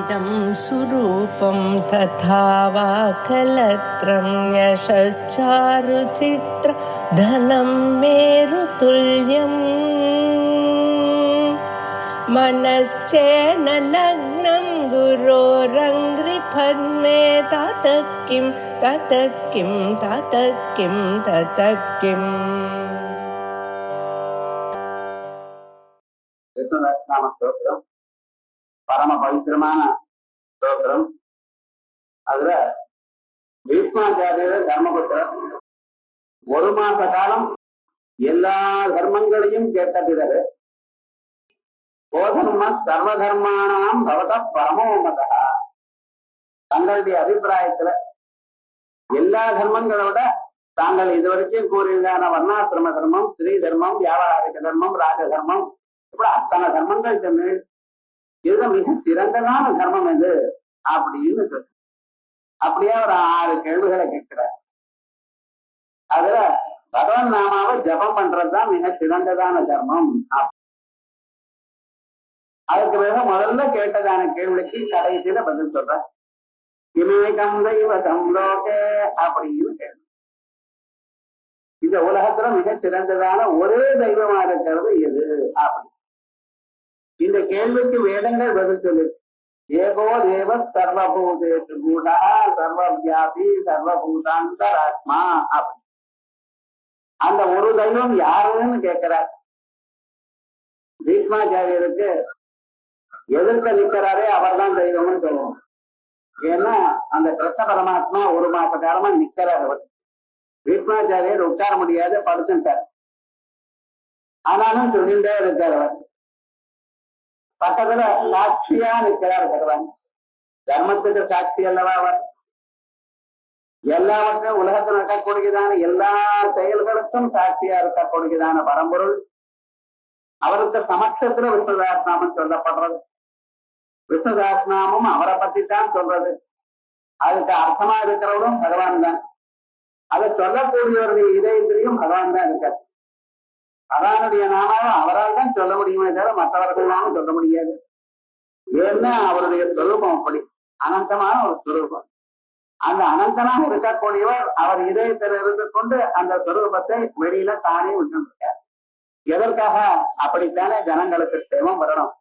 इदं सुरूपं तथा वा कलत्रं यशश्चारुचित्र धनं मेरुतुल्यम् मनश्चेन लग्नं गुरोरङ्घ्रिपद्मे ततः किं ततः किं ततः किं ततः किम्. பரம பவித்திரமான ஸ்தோத்திரம். அதுல பீஷ்மாச்சாரியர் தர்மபுத்திரர் ஒரு மாச காலம் எல்லா தர்மங்களையும் கேட்ட பிறகு கோதர்ம சர்வ தர்மானாம் பவத பரமோமதா, தங்களுடைய அபிப்பிராயத்துல எல்லா தர்மங்களோட தாங்கள் இதுவரைக்கும் கூறியதான வர்ணாசிரம தர்மம், ஸ்ரீ தர்மம், வியாபாரிக தர்மம், ராஜ தர்மம், இப்படி அத்தனை தர்மங்கள் சொன்னு இது மிக சிறந்ததான தர்மம் எது அப்படின்னு சொல்லு. அப்படியே ஒரு 6 கேள்விகளை கேட்கிறார். அதுல பகவன் நாமாவை ஜபம் பண்றதுதான் மிக சிறந்ததான தர்மம். அதுக்கு பிறகு முதல்ல கேட்டதான கேள்விக்கு கடைசியில பதில் சொல்ற இமேகம் தெய்வதம் லோகே அப்படின்னு கேள்வி. இந்த உலகத்துல மிக சிறந்ததான ஒரே தெய்வமா இருக்கிறது எது அப்படி. இந்த கேள்விக்கு வேதங்கள் பதில் சொல்லு. ஏகோ தேவ சர்வபூதேஷு கூடா சர்வவியாபி சர்வபூதாந்தராத்மா அப்படி. அந்த ஒரு தெய்வம் யாருன்னு கேட்கிறார். பீஷ்மாச்சாரியருக்கு எதிர்க்க நிற்கிறாரே அவர் தான் தெய்வம்னு சொல்லுவோம். ஏன்னா அந்த கிருஷ்ண பரமாத்மா ஒரு மாச காலமா நிக்கிறார். அவர் பீஷ்மாச்சாரியர் உட்கார முடியாது, படுத்துட்டார். ஆனாலும் சொல்லிட்டே இருக்கார். அவர் பக்கத்துல சாட்சியா நிற்கிறார் பகவான். தர்மத்துக்கு சாட்சி அல்லவா அவர். எல்லாவற்றையும் உலகத்தில் நடக்கக்கூடியதான எல்லா செயல்களுக்கும் சாட்சியா இருக்கக்கூடியதான பரம்பொருள். அவருக்கு சமட்சத்துல விஷ்ணுதாஸ்நாமம் சொல்லப்படுறது. விஷ்ணுதாஸ்நாமம் அவரை பத்தி தான் சொல்றது. அதுக்கு அர்த்தமா இருக்கிறவரும் பகவான் தான். அதை சொல்லக்கூடியவருடைய இதயத்திலையும் பகவான் தான் இருக்கார். பகவானுடைய நாமாவும் அவரால் தான் சொல்ல முடியுமே தவிர மற்றவர்களாலும் சொல்ல முடியாது. ஏன்னா அவருடைய ஸ்வரூபம் அப்படி அனந்தமான ஒரு ஸ்வரூபம். அந்த அனந்தனாக இருக்கக்கூடியவர் அவர் இதயத்தில் இருந்து கொண்டு அந்த ஸ்வரூபத்தை வெளியில தானே விட்டுருக்கார். எதற்காக? அப்படித்தானே ஜனங்களுக்கு சேமம் வரணும்.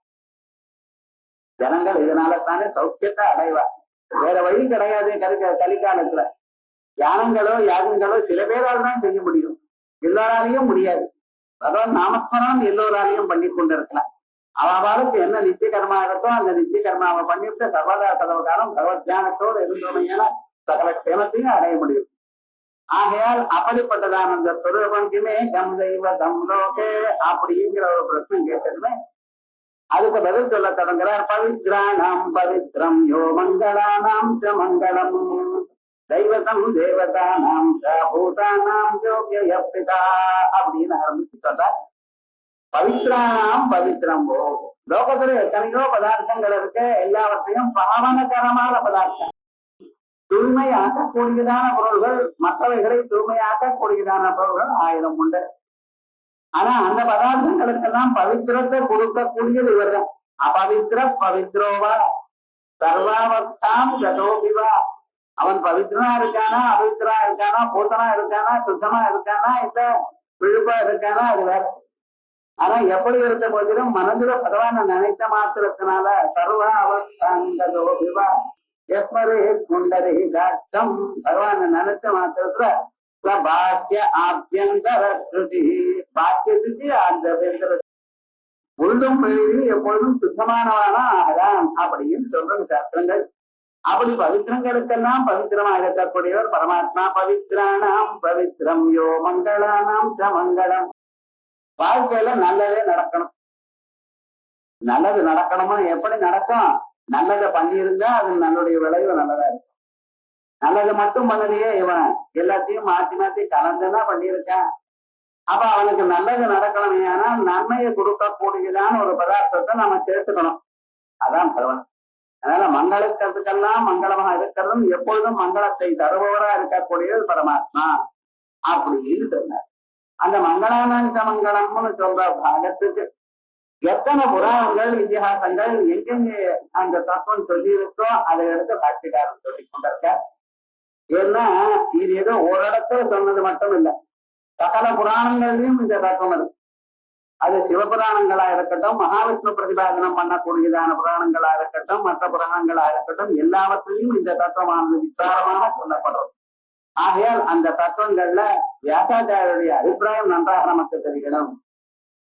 ஜனங்கள் இதனால தானே சௌக்கியத்தை அடைவார். வேற வழி கிடையாது. கலிகாலத்துல தியானங்களோ யாகங்களோ சில பேரால் தான் செய்ய முடியும், எல்லாராலையும் முடியாது. பகவான் நாமஸ்மரணம் எல்லோராலையும் பண்ணி கொண்டு இருக்கலாம். அவளுக்கு என்ன நித்திய கர்மா இருக்கோ அந்த நித்திய கர்மாவை பண்ணிவிட்டு சர்வதா சதவகாலம் பகவத் தியானத்தோடு இருந்தோமையான சகல க்ஷேமத்தையும் அடைய முடியும். ஆகையால் அப்படிப்பட்டதான அந்த சொரூபமே கம் தெய்வ தம் லோகே அப்படிங்கிற ஒரு பிரச்சனை கேட்டதுமே அதுக்கு பதில் சொல்ல தொடங்குறார். பவித்ராணாம் பவித்ரம் யோ மங்களானாம் ச மங்களம் தெய்வதம் தேவதானாம் ச பூதானாம் யோக்ய பிதா அப்படின்னு ஆரம்பிச்சு சொல்றார். பவித்ராணாம் பவித்ரம் போ. லோகத்துல எத்தனையோ பதார்த்தங்கள் இருக்கு. எல்லாவற்றையும் பாவனகரமான பதார்த்தம், தூய்மையாக்கக்கூடியதான பொருள்கள், மற்றவைகளை தூய்மையாக்கக்கூடியதான பொருள்கள் 1000 உண்டு. ஆனா அந்த பதார்த்தங்களுக்கெல்லாம் பவித்திரத்தை கொடுக்கக்கூடியது இவர் தான். அபவித்திர பவித்ரோவா சர்வாவஸ்தாம் கதோபிவா. அவன் பவித்திரனா இருக்கானா, அபவித்திரா இருக்கானா, பூத்தனா இருக்கானா, சுத்தமா இருக்கானா, இல்ல விழுப்பா இருக்கானா, அது வேற. ஆனா எப்படி இருந்த போதிலும் மனதுல பகவான நினைத்த மாத்திரத்தினால சர்வ அவஸ்தாங்கதோபிவா எஸ்மரே குண்டரே காட்டம் பகவான நினைச்ச மாத்திரத்துல பாக்கிய ஆபியந்தர ஸ்ருதி, பாக்கிய சுத்தி ஆபியந்தர உள்ளும் வெளியிலும் எப்பொழுதும் சுத்தமானவானா ஆகலாம் அப்படின்னு சொல்றது சாஸ்திரங்கள். அப்படி பவித்திரங்களுக்கெல்லாம் பவித்திரமாக இருக்கக்கூடியவர் பரமாத்மா. பவித்ராணாம் பவித்ரம் யோ மங்களானாம் ச மங்களம். வாழ்க்கையில நல்லதே நடக்கணும். நல்லது நடக்கணுமா? எப்படி நடக்கும்? நல்லதை பண்ணியிருந்தா அது நல்லுடைய விளைவு நல்லதா இருக்கும். நல்லது மட்டும் பண்ணலையே, இவன் எல்லாத்தையும் மாற்றி மாற்றி கலந்துதான் பண்ணியிருக்கான். அப்ப அவனுக்கு நல்லது நடக்கணும். ஏன்னா நன்மையை கொடுக்கக்கூடியதான ஒரு பதார்த்தத்தை நம்ம சேர்த்துக்கணும். அதான் பரவாயில்ல. அதனால மங்களத்துக்கெல்லாம் மங்களமாக இருக்கிறதும் எப்பொழுதும் மங்களத்தை தருபவரா இருக்கக்கூடியது பரமாத்மா அப்படின்னு சொன்னார். அந்த மங்களானந்த மங்களம்னு சொல்ற பாகத்துக்கு எத்தனை புராணங்கள் இதிகாசங்கள் எங்கெங்க அந்த தத்துவம் சொல்லி இருக்கோ அதை எடுத்து பாட்சிக்காரன் சொல்லி கொண்டிருக்க. ஏன்னா இது ஏதோ ஒரு இடத்துல சொன்னது மட்டும் இல்லை, சகல புராணங்கள்லயும் இந்த தத்துவம் இருக்கு. அது சிவபுராணங்களா இருக்கட்டும், மகாவிஷ்ணு பிரதிபாதனம் பண்ணக்கூடியதான புராணங்களா இருக்கட்டும், மற்ற புராணங்களா இருக்கட்டும், எல்லாவற்றிலையும் இந்த தத்துவமானது விஸ்தாரமாக சொல்லப்படுறது. ஆகையால் அந்த தத்துவங்கள்ல வியாசாச்சாரியருடைய அபிப்பிராயம் நன்றாக நமக்கு தெரியணும்.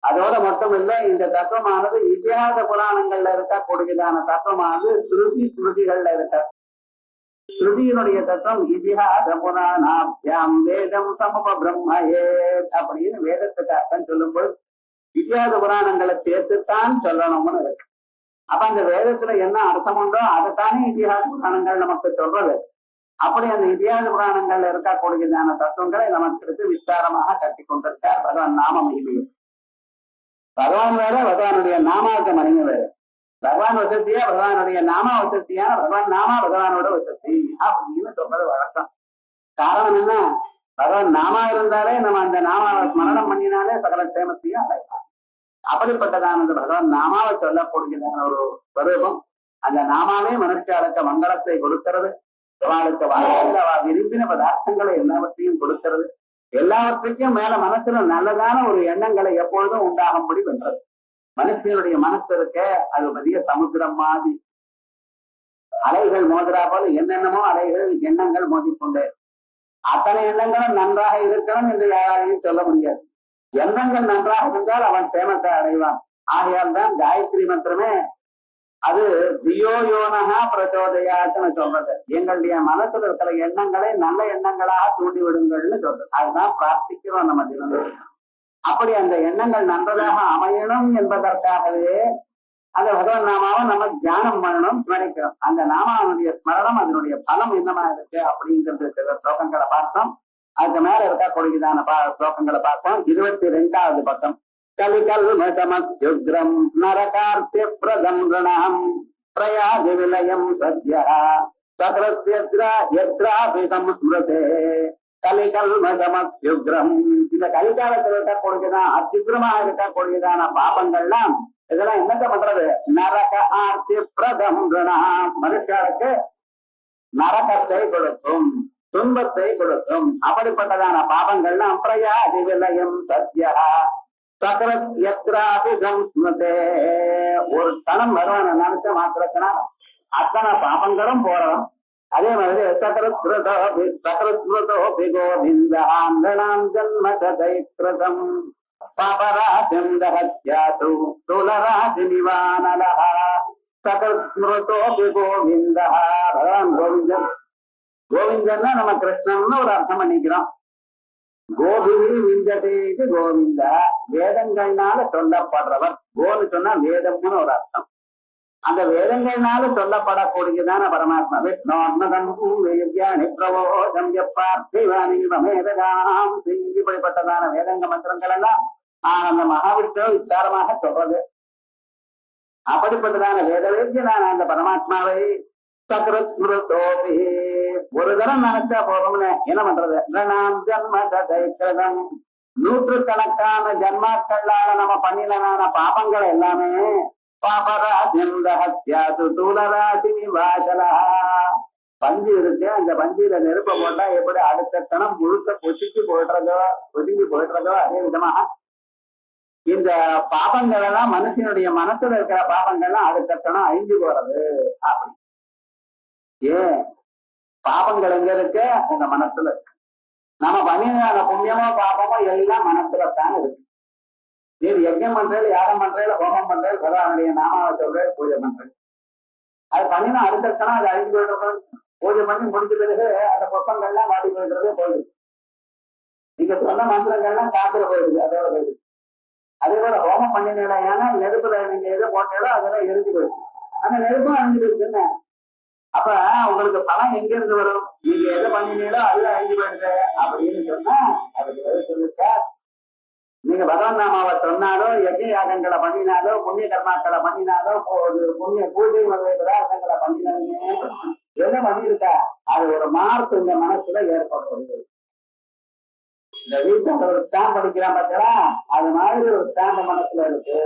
அதோட மட்டும் இல்லை, இந்த தத்துவமானது இதிகாச புராணங்கள்ல இருக்கக்கூடியதான தத்துவமானது ஸ்ருதிகள்ல இருக்க. ஸ்ருதியினுடைய தத்துவம் இதிகாச புராணாபியாம் வேதம் சமப பிரம்மையே அப்படின்னு வேதத்துக்கு அர்த்தம் சொல்லும்போது இதிகாச புராணங்களை சேர்த்துத்தான் சொல்லணும்னு இருக்கு. அப்ப அந்த வேதத்துல என்ன அர்த்தம் உண்டோ அதைத்தானே இதிகாச புராணங்கள் நமக்கு சொல்றது. அப்படி அந்த இதிகாச புராணங்கள்ல இருக்கக்கூடியதான தத்துவங்களை நமக்கு விஸ்தாரமாக கட்டி கொண்டிருக்கார் பகவான் நாம மகிமையை. பகவான் வேற, பகவானுடைய நாமாவுக்கு மகிமை வேற. பகவான் வசதியா, பகவானுடைய நாமா வசதியா, பகவான் நாமா பகவானோட வசதி அப்படின்னு சொல்றது வழக்கம். காரணம் என்ன? பகவான் நாமா இருந்தாலே நம்ம அந்த நாமாவை ஸ்மரணம் பண்ணினாலே சகல சேமத்தையும் அடையலாம். அப்படிப்பட்டதானது பகவான் நாமாவை சொல்லக்கூடியதான ஒரு ஸ்வரூபம். அந்த நாமாவே மனுஷாளுக்கு மங்களத்தை கொடுக்கிறது, அவளுக்கு வாழ்க்கையில் அவ விரும்பின பதார்த்தங்களை எல்லாவற்றையும் கொடுக்கிறது. எல்லாவற்றுக்கும் மேல மனசுல நல்லதான ஒரு எண்ணங்களை எப்பொழுதும் உண்டாகும்படி பண்றது. மனுஷனுடைய மனசு இருக்க அது பெரிய சமுத்திரம் மாதிரி, அலைகள் மோதுறா போல என்னென்னமோ அலைகள் எண்ணங்கள் மோதிக்கொண்டே. அத்தனை எண்ணங்களும் நன்றாக இருக்கணும் என்று யாரையும் சொல்ல முடியாது. எண்ணங்கள் நன்றாக இருந்தால் அவன் சேமத்தை அடைவான். ஆகையால் தான் காயத்ரி மந்திரமே அது தியோயோனகா பிரச்சோதயான்னு சொல்றது. எங்களுடைய மனசுல இருக்கிற எண்ணங்களை நல்ல எண்ணங்களாக தூண்டி விடுங்கள்னு சொல்றது. அதுதான் பிரார்த்திக்கிறோம் நம்ம தினம். அப்படி அந்த எண்ணங்கள் நன்றதாக அமையணும் என்பதற்காகவே அந்த பகவன் நாமாவை நம்ம தியானம் பண்ணணும், ஸ்மரிக்கணும். அந்த நாமாவுடைய ஸ்மரணம் அதனுடைய பலம் என்னமா இருக்கு அப்படிங்கிறது சில ஸ்லோகங்களை பார்த்தோம். அதுக்கு மேல இருக்கக்கூடியதான ஸ்லோகங்களை பார்ப்போம். 22வது பக்கம். கலிகல்மசமத்யுக்ரம் நரகார்த்திய பிரதம் ரணம் பிரயாதி விலயம் சத்யா சத்ரஸ்யத்ராபிதம் ஸ்மிருதே. கலிகல்மசமத்யுக்ரம், இந்த கலிகாலத்தில் இருக்கக்கூடியதான் அத்யுக்ரமா இருக்கக்கூடியதான பாபங்கள்லாம் இதெல்லாம் என்னத்த பண்றது? நரக ஆர்த்தி பிரதம் ரணம், மனுஷருக்கு நரகத்தை கொடுக்கும், துன்பத்தை கொடுக்கும். அப்படிப்பட்டதான பாபங்கள்லாம் பிரயாதி விலயம் சத்யா சகரத்யத்ராபிதம் ஸ்மிருதே. ஒரு கணம் வருவான நினைச்ச மாத்திரத்தினா அத்தனை பாபங்களும் போறோம். அதே மாதிரி சகரஸ்மிருதோபி கோவிந்தாம் ஜன்ம கதைக்ரதம் பாபராஜம் தஹத்யாது துலராஜி நிவானலஹ. சகரஸ்மிருதோபி கோவிந்தா, பகவான் கோவிந்தன். கோவிந்தன்னா நம்ம கிருஷ்ணன்னு ஒரு அர்த்தம் பண்ணிக்கிறோம். கோபினி விஞ்சதேக்கு கோவிந்தா, வேதங்கள்னால சொல்லப்படுறவர். கோன்னு சொன்னா வேதம்னு ஒரு அர்த்தம். அந்த வேதங்கள்னால சொல்லப்படக்கூடியதான பரமாத்மா. விஷ்ணோர்ணதம் பிரபோதம் எப்பார்த்திவானி வமேதகாம், இப்படிப்பட்டதான வேதங்க மந்திரங்கள் எல்லாம் அந்த மகாவிஷ்ணு விஸ்தாரமாக சொல்றது. அப்படிப்பட்டதான வேதவேத்தியனான அந்த பரமாத்மாவை சகரஸ்மிருதோபி ஒரு தரம் நினைச்சா போறோம்னு என்ன பண்றது? ஜன்ம கதைக்ரதம், நூற்றுக்கணக்கான ஜன்மாக்களால நம்ம பண்ணினான பாபங்கள் எல்லாமே பாபராஜம் தஹத்யாது துலராஜி நிவாசலா. பஞ்சு இருக்கு, அந்த பஞ்சில நெருப்ப போட்டா எப்படி அடுத்த கணம் முழுக்க பொசுக்கி போயிடுறதோ ஒதுங்கி போயிடுறதோ அதே விதமாக இந்த பாபங்கள் எல்லாம் மனுஷனுடைய மனசுல இருக்கிற பாபங்கள்லாம் அடுத்த கணம் அழிஞ்சு போறது. அப்படி ஏன் பாபங்கள் எங்க இருக்கு? உங்க மனசுல இருக்கு. நம்ம பண்ணின புண்ணியமோ பாபமோ எல்லாம் மனசுல தான் இருக்கு. நீ யஜ்யம் பண்றது, யாகம் பண்றது, ஹோமம் பண்றது, பகவானுடைய நாமாவை சொல்றது, பூஜை பண்றது, அது பண்ணினா அடுத்த கணம் அது அழிஞ்சு போயிடுறது. பூஜை பண்ணி முடிஞ்ச பிறகு அந்த புஷ்பங்கள்லாம் வாடி போயிடுறது போயிடுது. நீங்க சொன்ன மந்திரங்கள்லாம் காத்துல போயிடுது, அதோட போயிடுது. அதே போல ஹோமம் பண்ணினா ஏன்னா நெருப்புல நீங்க எதை போட்டாலோ அதெல்லாம் எரிஞ்சு போயிடுது. அந்த நெருப்பும் அழிஞ்சு போயிடுச்சுன்னு அப்ப உங்களுக்கு பணம் எங்க இருந்து வரும்? நீங்க எதை பண்ணினீங்களோ அதுல அழிஞ்சு போயிடுது அப்படின்னு சொன்னா அதுக்கு சொல்லிருக்க. நீங்க பகவான் நாமாவை சொன்னாலோ, யஜ்ய யாகங்களை பண்ணினாலோ, புண்ணிய கர்மாக்களை பண்ணினாலோ, புண்ணிய பூஜை பதார்த்தங்களை பண்ணினாலுமே என்ன பண்ணிருக்கா? அது ஒரு மார்க் இந்த மனசுல ஏற்படுறது. இந்த வீட்டுல ஒரு ஸ்டாம்ப் அடிக்கிறான் பார்த்தா அது மாதிரி ஒரு ஸ்டாம்ப் மனசுல இருக்கு.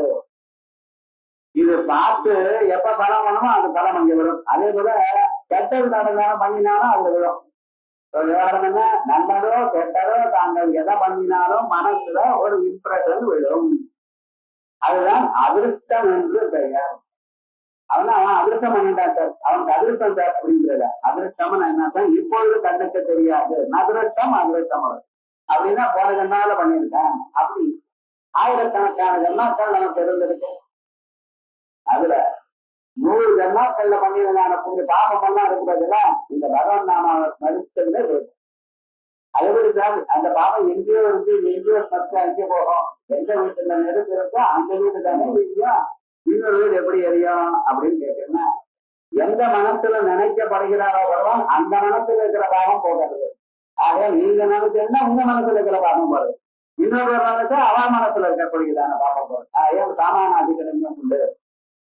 இது பார்த்து எப்ப பலம் வேணுமோ அந்த பலம் அங்க வரும். அதே போல கெட்டது நடந்தாலும் பண்ணினாலும் அது விடும். விவகாரம் என்ன, நல்லதோ கெட்டதோ தாங்கள் எதை பண்ணினாலும் மனசுல ஒரு இம்ப்ரெஷன் விடும். அதுதான் அதிருஷ்டம் என்று பெயர். அவன் அதிருஷ்டம் பண்ணிட்டான் சார், அவனுக்கு அதிருஷ்டம் சார் அப்படிங்கிறத. அதிருஷ்டம் என்ன, இப்பொழுது கண்ணுக்கு தெரியாது, அதிருஷ்டம் அதிருஷ்டம் அப்படின்னா போன ஜென்மாவில பண்ணியிருக்கான். அப்படி ஆயிரக்கணக்கான ஜென்மாக்கள் நமக்கு இருந்திருக்கு. அதுல 100 ஜென்மாக்கள்ல பண்ணியிருந்தான கொஞ்சம் பாபம் பண்ணா இருக்கிறதுல இந்த பகவான் நாம மதிச்சதுல இருக்கு. அதுபடி சார் அந்த பாபம் எங்கேயோ இருக்கு, எங்கேயோ சத்தம் எங்கே போகும், எந்த வீட்டுல நெருப்பு இருக்கோ அந்த வீடு தானே எரியும், இன்னொரு வீடு எப்படி எரியும் அப்படின்னு கேட்டீங்கன்னா, எந்த மனசுல நினைக்கப்படுகிறாரோ பகவான் அந்த மனசுல இருக்கிற பாவம் போகிறது. ஆக நீங்க நினைச்சீங்கன்னா உங்க மனசுல இருக்கிற பாவம் போறது, இன்னொரு நினைச்சா அவன் மனசுல இருக்கக்கூடியதான பாவம் போறது. ஆக சாமான அதிகரிக்கும் உண்டு.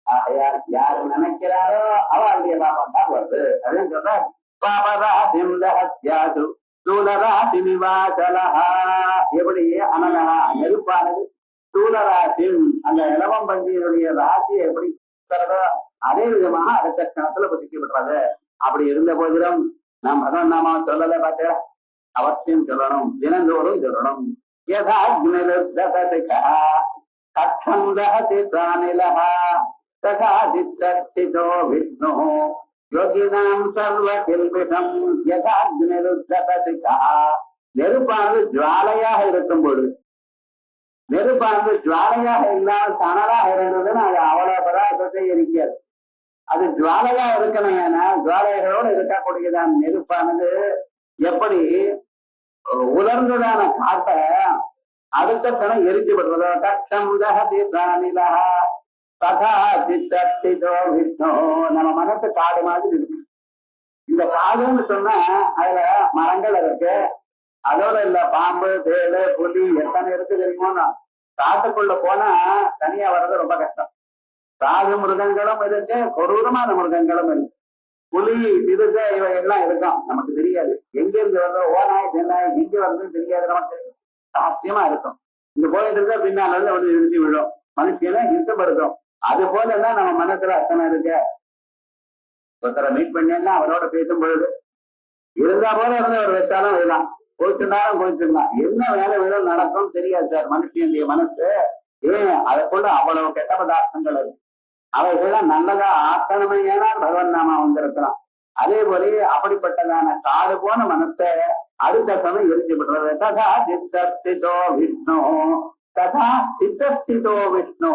ஆகையார் யாரு நினைக்கிறாரோ அவளுடைய பாபம் தான் வருது. அப்படின்னு சொல்ற பாபராசிம்லஹத்யாது சூலராசி நிவாசலஹா. எப்படி அனலஹா நெருப்பானது சூலராசிம் அந்த இளவம் பஞ்சியினுடைய ராசியை எப்படி அதே விதமாக அடுத்த கணத்துல புதிக்கப்பட்டுறது. அப்படி இருந்த போதிலும் நாம் பகவான் நாம சொல்லல பார்த்தா அவசியம் சொல்லணும், தினந்தோறும் சொல்லணும். கட்சம் தஹதி பிராணிலஹா ததா சித்தோ விஷ்ணு யோகினாம் சர்வ கில்பிஷம் யதாக்னிருத்ததிகா. நெருப்பானது ஜுவாலையாக இருக்கும் பொழுது, நெருப்பானது ஜுவாலையாக இல்லாமல் தணலாக இருந்ததுன்னு அது அவ்வளவு பதார்த்தத்தை எரிக்காது. அது ஜுவாலையா இருக்கணும். ஏன்னா ஜுவாலைகளோடு இருக்கக்கூடியதான் நெருப்பானது எப்படி உலர்ந்ததான காட்டை அடுத்த கணம் எரிச்சு விடுறதோ கட்சம் தஹதி பிராணிலஹா ததா சித்தோ விஷ்ணு. நம்ம மனசு காடு மாதிரி இருக்கு. இந்த காடுன்னு சொன்னா அதுல மரங்கள் இருக்கு, அதோட இல்ல பாம்பு தேடு புலி எத்தனை இருக்கு தெரியுமோ. காட்டுக்குள்ள போனா தனியா வர்றது ரொம்ப கஷ்டம். சாது மிருகங்களும் இருக்கு, கொடூரமான மிருகங்களும் இருக்கு. புலி சிறுக இவை எல்லாம் இருக்கும், நமக்கு தெரியாது. எங்க இருந்து வந்தோம், ஓனாய் தென்னாய் எங்க வந்து தெரியாது, நமக்கு சாத்தியமா இருக்கும். இங்க போயிட்டு இருக்க பின்னால வந்து இடிச்சு விழும், மனுஷனை இஷ்டப்படுத்தும். அது போலதான் நம்ம மனசுல அத்தனை இருக்க. ஒருத்தரை மீட் பண்ணா அவரோட பேசும் பொழுது இருந்தா போல இருந்து அவர் வச்சாலும் விடலாம், போச்சுனாலும் போச்சுக்கலாம். என்ன வேலை விழும் நடக்கும் தெரியாது சார் மனுஷனுடைய மனசு. ஏன் அதற்குள்ள அவ்வளவு கெட்ட பதார்த்தங்கள் இருக்கு. அவைகள்லாம் நல்லதா ஆக்கணுமே ஏனால் பகவான் நாம வந்திருக்கலாம். அதே போல அப்படிப்பட்டதான காடு போன மனசை அடுத்த சமயம் எரிச்சு விடுறது. ததா சித்தோ விஷ்ணு ததா சித்தோ விஷ்ணு.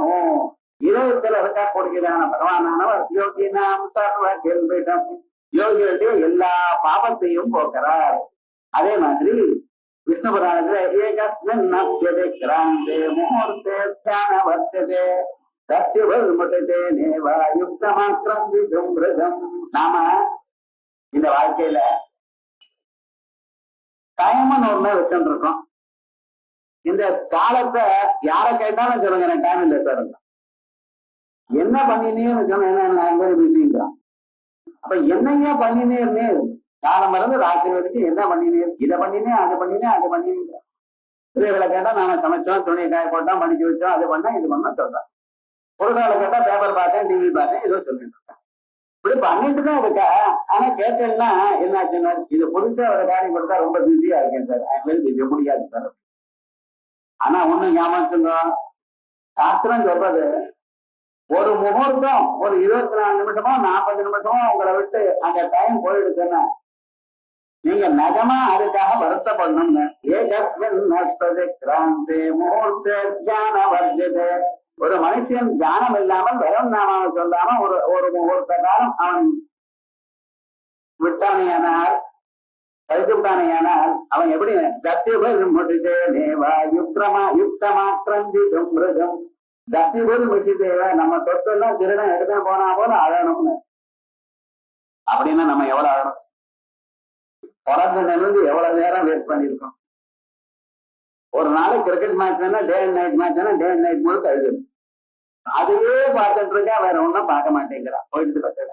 இதயத்தில் இருக்கக்கூடியதான பகவானானவர் யோகினாம் சர்வ கில்பிஷம், யோகிகளுடைய எல்லா பாபத்தையும் போக்குறார். அதே மாதிரி விஷ்ணு புராணத்துல ஏகஸ்மின் நப்யதே கிராந்தே முகூர்த்தே தியான வர்த்ததே சத்தியவல்முட்டதே நேவா யுக்தமாக்ரம் விதும்ருதம். நாம இந்த வாழ்க்கையில டைம்னு ஒண்ணு வச்சுட்டு இருக்கோம். இந்த காலத்தை யாரை கேட்டாலும் சொல்லுங்க எனக்கு டைம் இல்லை சார். என்ன பண்ணினேன்னு சொன்ன பிஸிங்கிறான். அப்ப என்னையா பண்ணினேன்னு காலம் மறந்து ராத்திரி வரைக்கும் என்ன பண்ணினேன், இதை பண்ணினேன் அது பண்ணினேன் அது பண்ணினேன். இதைகளை கேட்டா நாம சமைச்சோம், துணியை காய போட்டோம், படிச்சு வச்சோம், அது பண்ணா இது பண்ண சொல்றேன். பொருட்களை கேட்டா பேப்பர் பார்த்தேன், டிவி பார்த்தேன், ஏதோ சொல்லிட்டு இருக்கேன். இப்படி பண்ணிட்டு தான் இருக்கா. ஆனா கேட்டேன்னா என்னாச்சுன்னா இது புதுசா ஒரு காரியம் கொடுத்தா ரொம்ப பிஸியா இருக்கேன் சார், இது முடியாது சார். ஆனா ஒண்ணு ஞாபகம், சாஸ்திரம் சொல்றது ஒரு முகூர்த்தம் ஒரு 24 நிமிஷமோ 40 நிமிஷமோ உங்களை விட்டு அந்த டைம் போயிடுச்சுன்னா நீங்க நிஜமா அதுக்காக வருத்தப்படணும்னு. ஒரு மனுஷன் தியானம் இல்லாமல் வெறும் நாமாவை சொல்லாம ஒரு முகூர்த்த காலம் அவன் விட்டானையானால் கழிச்சுட்டானையானால் அவன் எப்படி சத்தியபல் முடிதே நேவா யுக்தமாக்கிரந்திதும் மிருகம். தத்திபல் முடிதேவ நம்ம சொத்தெல்லாம் திருடன் எடுத்து போனா போல அழணும்னு. அப்படின்னா நம்ம எவ்வளவு அழணும். பிறந்த நிமிர்ந்து எவ்வளவு நேரம் வேஸ்ட் பண்ணிருக்கோம். ஒரு நாளைக்கு கிரிக்கெட் மேட்ச்னா டே அண்ட் நைட் மேட்ச்னா டே அண்ட் நைட் முழுக்க அழுது அதுவே பார்த்துட்டு இருக்கா, வேற ஒன்றும் பார்க்க மாட்டேங்கிறான். போயிட்டு பசங்க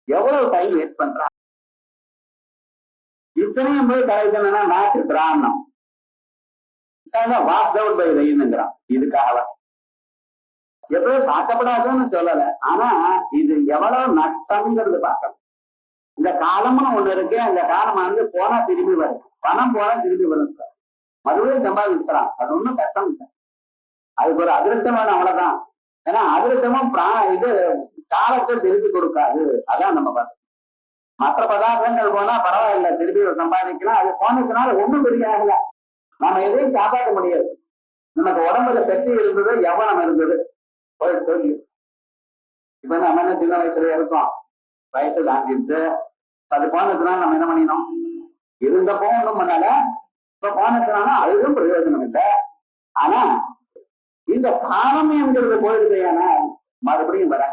எவ்வளவு டைம் வேஸ்ட் பண்றான். இத்தனையும் போய் கலைக்கணும்னா மேட்ச் பிராணம் வாஷ் அவுட் பை ரெயின்ங்கிறான். இதுக்காக எப்பயும் பார்க்கப்படாதுன்னு சொல்லல, ஆனா இது எவ்வளவு நஷ்டம்ங்கிறது பார்க்கணும். இந்த காலம்னு ஒண்ணு இருக்கு, அந்த காலம் வந்து போனா திரும்பி வரும், பணம் போனா திரும்பி வரும் சார், மறுபடியும் சம்பாதிக்கலாம், அது ஒண்ணும் கஷ்டம் இல்லை. அதுக்கு ஒரு அதிர்ஷ்டம் வேணும், அவ்வளவுதான். ஏன்னா அதிர்ஷ்டமும் இது காலத்தை திருப்பி கொடுக்காது, அதான் நம்ம பார்க்கணும். மற்ற பதார்த்தங்கள் போனா பரவாயில்ல, திருப்பி சம்பாதிக்கலாம், அது போனதுனால ஒண்ணும் பெரிய ஆகல, நம்ம எதையும் காப்பாற்ற முடியாது. நமக்கு உடம்புல சக்தி இருந்தது, எவனம் இருந்தது போயிட்டு சொல்லி. இப்ப நம்ம என்ன சின்ன வயசுல இருக்கோம், வயசு தாண்டிட்டு அது போனதுனால நம்ம என்ன பண்ணினோம், இருந்தப்போ ஒண்ணும் பண்ணல, இப்ப போனதுனால அதுவும் பிரயோஜனம் இல்லை. ஆனா இந்த காலம் என்கிறது போயிடுது, ஏன்னா மறுபடியும் வர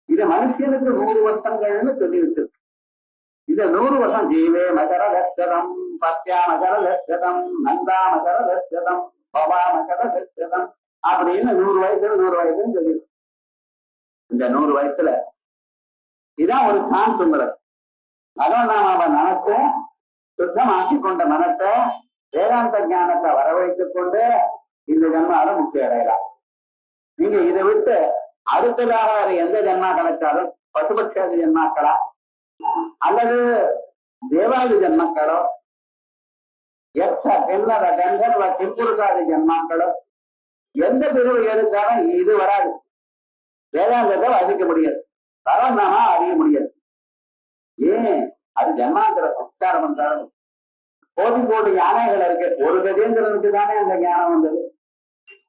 இது மனுஷனுக்கு 100 வருஷங்கள்னு சொல்லி வச்சிருக்கு. இந்த 100 வருஷம் ஜீவே மகர லட்சதம், பத்யா மகர லட்சதம், நந்தா மகர லட்சதம், பவா மகர லட்சதம் அப்படின்னு 100 வயசுன்னு சொல்லி. இந்த 100 வயசுல இதான் ஒரு சான்ஸ் உங்களுக்கு. அதான் நாம அவன் மனத்தை சுத்தமாக்கி கொண்ட மனத்தை வேதாந்த ஞானத்தை வரவழைத்துக் கொண்டு இந்த ஜன்மாவை முக்தி அடையலாம். நீங்க இதை விட்டு அடுத்ததாக எந்த ஜன்மா கிடைச்சாலும் பசுபட்சாதி ஜன்மாக்களா அல்லது தேவாதி ஜன்மக்களோ, என்னத கந்தர்வ கிம்புருஷாதி ஜன்மாக்களோ, எந்த பிரிவு எடுத்தாலும் இது வராது. வேதாந்தத்தை வாசிக்க முடியாது, பரவநாமா அறிய முடியாது. ஏன்? அது ஜன்மாந்திர சம்ஸ்காரம் என்றாலும். கோடி யானைகள் இருக்கு, ஒரு கஜேந்திரனுக்கு தானே அந்த ஞானம் வந்தது.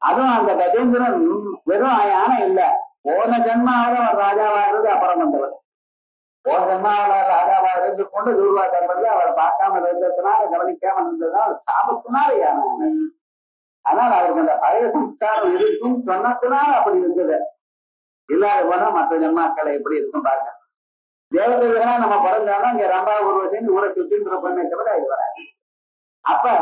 அதுவும் அந்த கஜேந்திரன் வெறும் யானை இல்ல, போன ஜன்மாவில அவர் ராஜாவா இருந்து அப்புறம் வந்தவர். போன ஜன்மாவில ராஜாவா இருந்து கொண்டு தூர்வாசம் பண்ணி அவரை பார்க்காம இருந்ததுனால, கவனிக்காம இருந்ததுனால சாபத்தினால யானை. ஆனால் அவருக்கு அந்த பழைய சம்ஸ்காரம் இருக்கும் சொன்னதுனால அப்படி இருந்தது. இல்லாத போனா மற்ற ஜன்மாக்களை எப்படி இருக்கும் பாருங்க. தேவதைகளா நம்ம பிறந்தாலும் இங்க ரம்பா உருவத்தின் ஊரை சுத்தின்னு இருப்போமே தவிர இது வராது. அப்ப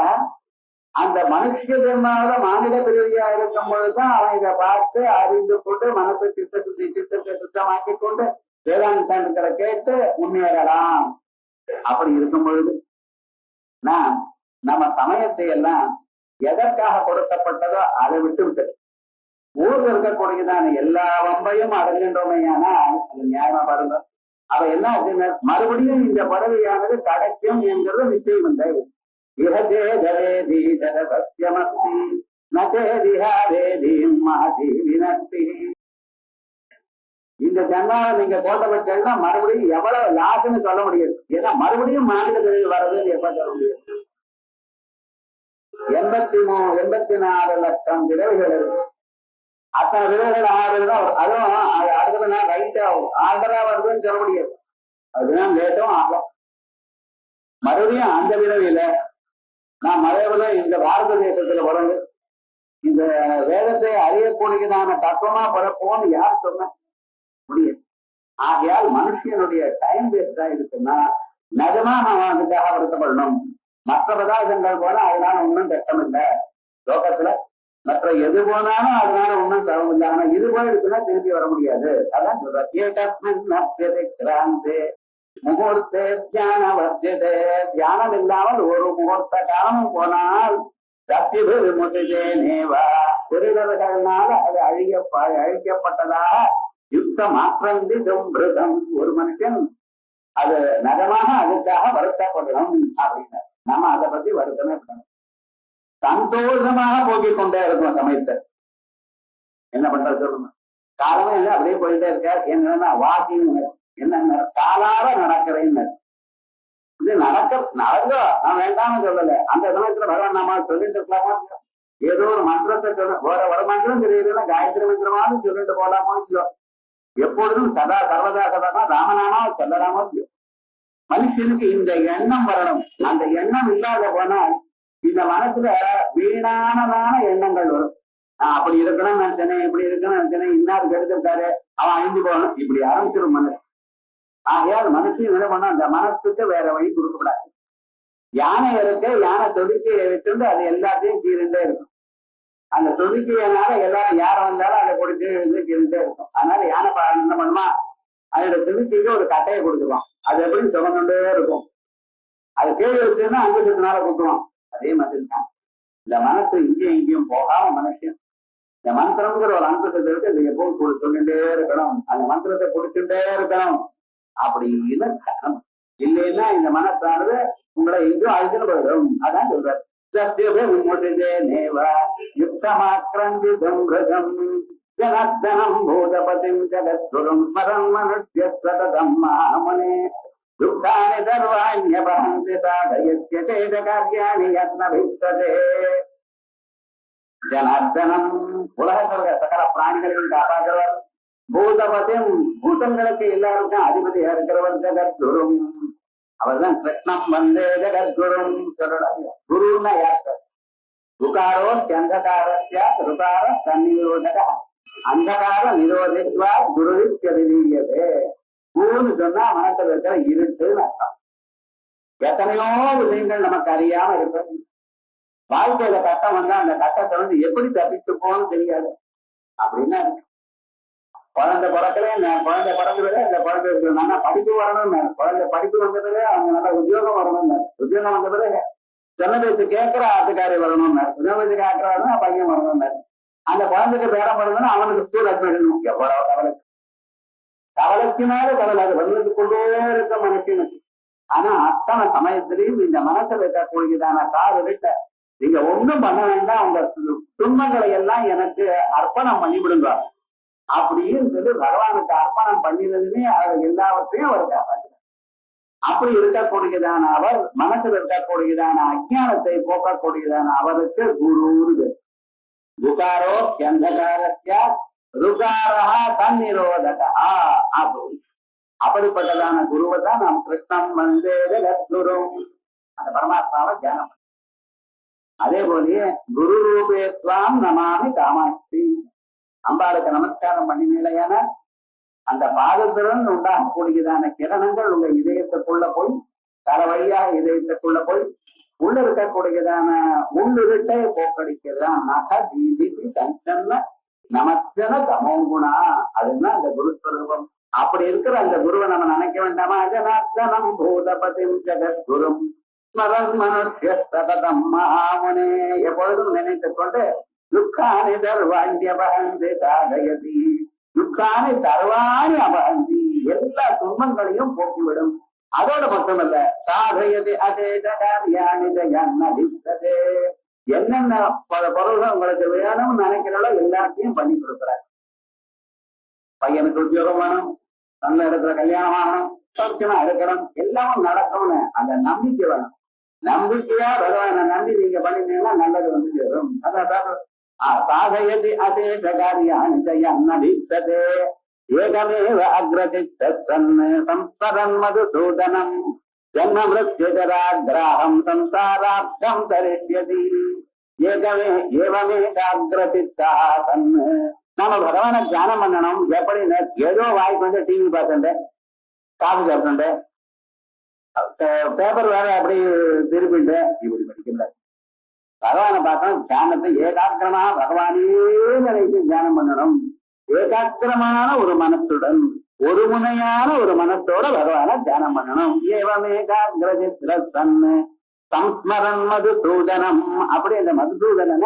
அந்த மனுஷ ஜென்மாவில மாநில பிரிவியா இருக்கும் பொழுதுதான் அவன் இதை பார்த்து அறிந்து கொண்டு மனசை சித்தத்தை சுத்தமாக்கி கொண்டு வேதாந்தங்களை கேட்டு முன்னேறலாம். அப்படி இருக்கும் பொழுது நான் நம்ம சமயத்தை எல்லாம் எதற்காக கொடுக்கப்பட்டதோ அதை விட்டு விட்டது. ஊர்ல இருக்கக்கூடியதான எல்லா வம்பையும் அடைகின்றோமே, ஆனால் அது நியாயமா பாருங்க. அவ என்ன ஆச்சுன்னா மறுபடியும் இந்த பதவியானது கிடைக்கும் என்கிறது நிச்சயம் இல்லை. இந்த ஜன்மாவை நீங்க போட்டப்பட்டா மறுபடியும் எவ்வளவு லாஸ்ன்னு சொல்ல முடியாது. ஏன்னா மறுபடியும் மாநில பிரிவு வர்றதுன்னு எப்ப சொல்ல முடியாது. 84 லட்சம் விதவைகள் இருக்கு. அத்தனை விதவைகள் ஆறுதான், அதுவும் அடுத்த நாள் ரைட்டா ஆர்டரா வருதுன்னு சொல்ல முடியாது. அதுதான் லேட்டும் ஆகும். மறுபடியும் அந்த விதவையில நான் மறைவுல இந்த பாரத தேசத்துல பிறந்து இந்த வேதத்தை அறியக்கூடியதான தத்துவமா பிறப்போம்னு யார் சொன்ன முடியாது. ஆகையால் மனுஷனுடைய டைம் வேஸ்டா இருக்குன்னா நிஜமா நம்ம அதுக்காக வருத்தப்படணும். மற்ற பதார்த்தங்கள் போனா அதனால ஒன்றும் கஷ்டம் இல்லை லோகத்துல. மற்ற எது போனாலும் அதனால ஒன்றும் தவம் இல்லை. ஆனா இது போயிடுச்சுன்னா திருப்பி வர முடியாது. அதான் சொல்றேன், முகூர்த்தே தியான வர்த்தியதே, தியானம் இல்லாமல் ஒரு முகூர்த்த காலமும் போனால் நேவா பெருதல்கள்னால அது அழிக்கப்பட்டதாக யுத்த மாற்றந்தி தும்பிருதம். ஒரு மனுஷன் அது நகமாக அதுக்காக வருத்தப்படணும் அப்படின்னு நம்ம அதை பத்தி வருத்தமே பண்ணணும். சந்தோஷமாக போக்கிக் கொண்டே இருக்கும் சமயத்தை. என்ன பண்றது சொல்லுங்க, காலமே இல்லை அப்படியே போயிட்டே இருக்க. என்னன்னா வாக்கிங், என்ன காலால நடக்கிறேன்னு இது நடக்க நான் வேண்டாம்னு சொல்லல. அந்த சமயத்துல பகவான் நாம சொல்லிட்டு இருக்கலாமா, ஏதோ ஒரு மந்திரத்தை சொல்ல ஒரு மந்திரம் தெரியுதுன்னா காயத்ரி மந்திரமாவது சொல்லிட்டு போலாமோ இல்லையோ. எப்பொழுதும் சதா சர்வதா சதா ராமநாமா சொல்லலாமோ இல்லையோ. மனுஷனுக்கு இந்த எண்ணம் வரணும். அந்த எண்ணம் இல்லாத போனால் இந்த மனசுல வீணானதான எண்ணங்கள் வரும். நான் அப்படி இருக்கணும் நினைச்சேனே, இப்படி இருக்கணும்னு நினைச்சேனே, இன்னாருக்கு எடுத்துட்டாரு, அவன் அழிஞ்சு போகணும், இப்படி ஆரம்பிச்சிடும் மனசு. ஆகையால் மனசு என்ன பண்ண, அந்த மனசுக்கு வேற வழி கொடுக்கப்படாது. யானை இருக்கு, யானை தொடுக்கையை வச்சுட்டு அது எல்லாத்தையும் கீழே இருக்கும். அந்த தொடுக்கையினால எல்லாரும் யாரை வந்தாலும் அதை கொடுத்து கீழே இருக்கும். அதனால யானை என்ன பண்ணுமா, அதோட துணிக்கைக்கு ஒரு கட்டையை கொடுத்துருவான். அது எப்படி சுமந்துட்டே இருக்கும். அது கீழே வச்சுன்னா 5 நாளை கொடுத்துருவான். அதே மாதிரி தான் இந்த மனசு இங்கேயும் இங்கேயும் போகாம மனுஷன் இந்த மந்திரம்ங்கிற ஒரு அந்தத்தை இருக்கு, இது எப்பவும் சொல்லிட்டே இருக்கணும், அந்த மந்திரத்தை கொடுத்துட்டே இருக்கணும் அப்படின்னு கணம். இல்லைன்னா இந்த மனசானது உங்களை எங்கேயும் அழுதுன்னு போயிடும். அதான் சொல்றாரு, ஜனத்தனம் பூதபதிம் ஜகத்குரும் ஸ்மரன் மனுஷ்ய சததம் மாமனே துக்கானி சர்வாண்யபஹந்தி சாதயஸ்ய சேத கார்யாணி யத்னபிஸ்ததே. ஜனார்தனம் உலகத்தில் சகல பிராணிகளையும் காப்பாற்றுவர். பூதபதிம் பூதங்களுக்கு எல்லாருக்கும் அதிபதியா இருக்கிறவர் ஜகத்குரும், அவர்தான் கிருஷ்ணம் வந்தே ஜகத்குரும். குருன்னா யார்? ருகாரோ அந்தகாரஸ்ய ருகார சந்நிரோதக, அந்தகார நிரோதித்வா குருவித்யதே. குருன்னு சொன்னா மனத்தில் இருக்கிற இருட்டுன்னு அர்த்தம். எத்தனையோ விஷயங்கள் நமக்கு அறியாம இருக்கிறது. வாழ்க்கையில கட்டம் வந்தா அந்த கட்டத்தை வந்து எப்படி தப்பித்து போகணும்னு தெரியாது. அப்படின்னா குழந்தை பிறக்கல, குழந்தை பிறந்ததுல இந்த குழந்தை நல்லா படிப்பு வரணும், குழந்தை படிப்பு வந்ததுல அவங்க நல்லா உத்தியோகம் வரணும், உத்தியோகம் வந்ததுல சொன்ன பேச்சு கேட்கிற ஆட்டுக்காரி வரணும், சொன்ன பேச்சு கேட்கறாருன்னா பையன் வரணும், அந்த குழந்தைக்கு பேரம் பண்ணணும்னா அவனுக்கு ஸ்கூல் அட்மிஷன். எவ்வளவு கவலை, கவலைக்கு மேல கவலை, அது வந்து கொண்டே இருக்க மனுஷனுக்கு. ஆனா அத்தனை சமயத்திலையும் இந்த மனசுல இருக்கக்கூடியதான காது விட்ட நீங்க ஒண்ணும் பண்ண வேண்டாம், அவங்க துன்பங்களை எல்லாம் எனக்கு அர்ப்பணம் பண்ணிவிடுங்க அப்படின்னு சொல்லி பகவானுக்கு அர்ப்பணம் பண்ணினதுமே அவர் எல்லாவற்றையும் அவர் காப்பாற்ற. அப்படி இருக்கக்கூடியதான அவர் மனசில் இருக்கக்கூடியதான அஜானத்தை போக்கக்கூடியதான அவருக்கு குரு. ருகாரோ அந்தகாரஸ்ய ருகாரா தன்னிரோதகா. அப்படிப்பட்டதான குருவை தான் நாம் கிருஷ்ணம் வந்தே ஜகத்குரு, அந்த பரமாத்மாவை தியானம். அதே போலயே குரு ரூபேத்வாம் நமாமி காமாட்சி, அம்பாளுக்கு நமஸ்காரம் பண்ணினீங்களேயான அந்த பாதத்துடன் உண்டாகக்கூடியதான கிரணங்கள் உங்க இதயத்துக்குள்ள போய் தல வழியாக இதயத்துக்குள்ள போய் உள்ள இருக்கக்கூடியதான உள்ளுருட்டை போக்கடிக்கிறதான் நக தீதி கஞ்சன்ன நமஸ்கன தமோகுணா. அதுதான் அந்த குருஸ்வரூபம். அப்படி இருக்கிற அந்த குருவை நம்ம நினைக்க வேண்டாமா? ஜனார்தனம் பூதபதிம் ஜகத்குரும் ஸ்மரன் மனுஷ்ய சததம் மகாமுனே. எப்பொழுதும் நினைத்துக் கொண்டு துக்கானி சர்வாண்டி அபஹந்தி சாதயதி, துக்கானி சர்வாணி அபஹந்தி, எல்லா துன்பங்களையும் போக்கிவிடும். அதோட மட்டுமல்ல, சாதயதி அதேத கார்யாணி ஜயன்னதிஸ்ததே, என்னென்ன பொருள்கள் உங்களுக்கு வேணும்னு நினைக்கிறதோ எல்லாத்தையும் பண்ணி கொடுக்குறாரு. பையனுக்கு உத்தியோகம் வேணும், நல்ல இடத்துல கல்யாணம் ஆகணும், சௌக்கியமா இருக்கணும், எல்லாமும் நடக்கும்னு அந்த நம்பிக்கை வேணும். நம்பிக்கையா பகவானை நம்பி நீங்க பண்ணினீங்கன்னா நல்லது வந்து சேரும். அதான் சாதயதி அதேத கார்யாணி ஜயன்னதிஸ்ததே ஏகமேவ அக்ரதித்தன் சம்ஸ்மரன் மதுசூதனம் ஜன்ம மிருத்யுஜராக்ராஹம் சம்சாராப்தம் தரிஷ்யதி. ஏகமே ஏவமேகாக்ரதித்தா தன். நாம பகவானை தியானம் பண்ணணும். எப்படின்னு ஏதோ வாய்க்கு வந்து டிவி பார்த்துட்டேன், காஃபி சாப்பிட்டுட்டேன், பேப்பர் வேற அப்படி திருப்பிட்டு இப்படி படிக்கல. பகவானை பார்த்தோம், தியானத்தை ஏகாக்கிரமா பகவானே நினைத்து தியானம் பண்ணணும். ஏகாக்கிரமான ஒரு மனசுடன் ஒரு முனையான ஒரு மனசோட பகவான தியானம் பண்ணணும். ஏவமேகாகிரஜித்ரன் சம்ஸ்மரன் மதுசூதனம். அப்படி அந்த மதுசூதனன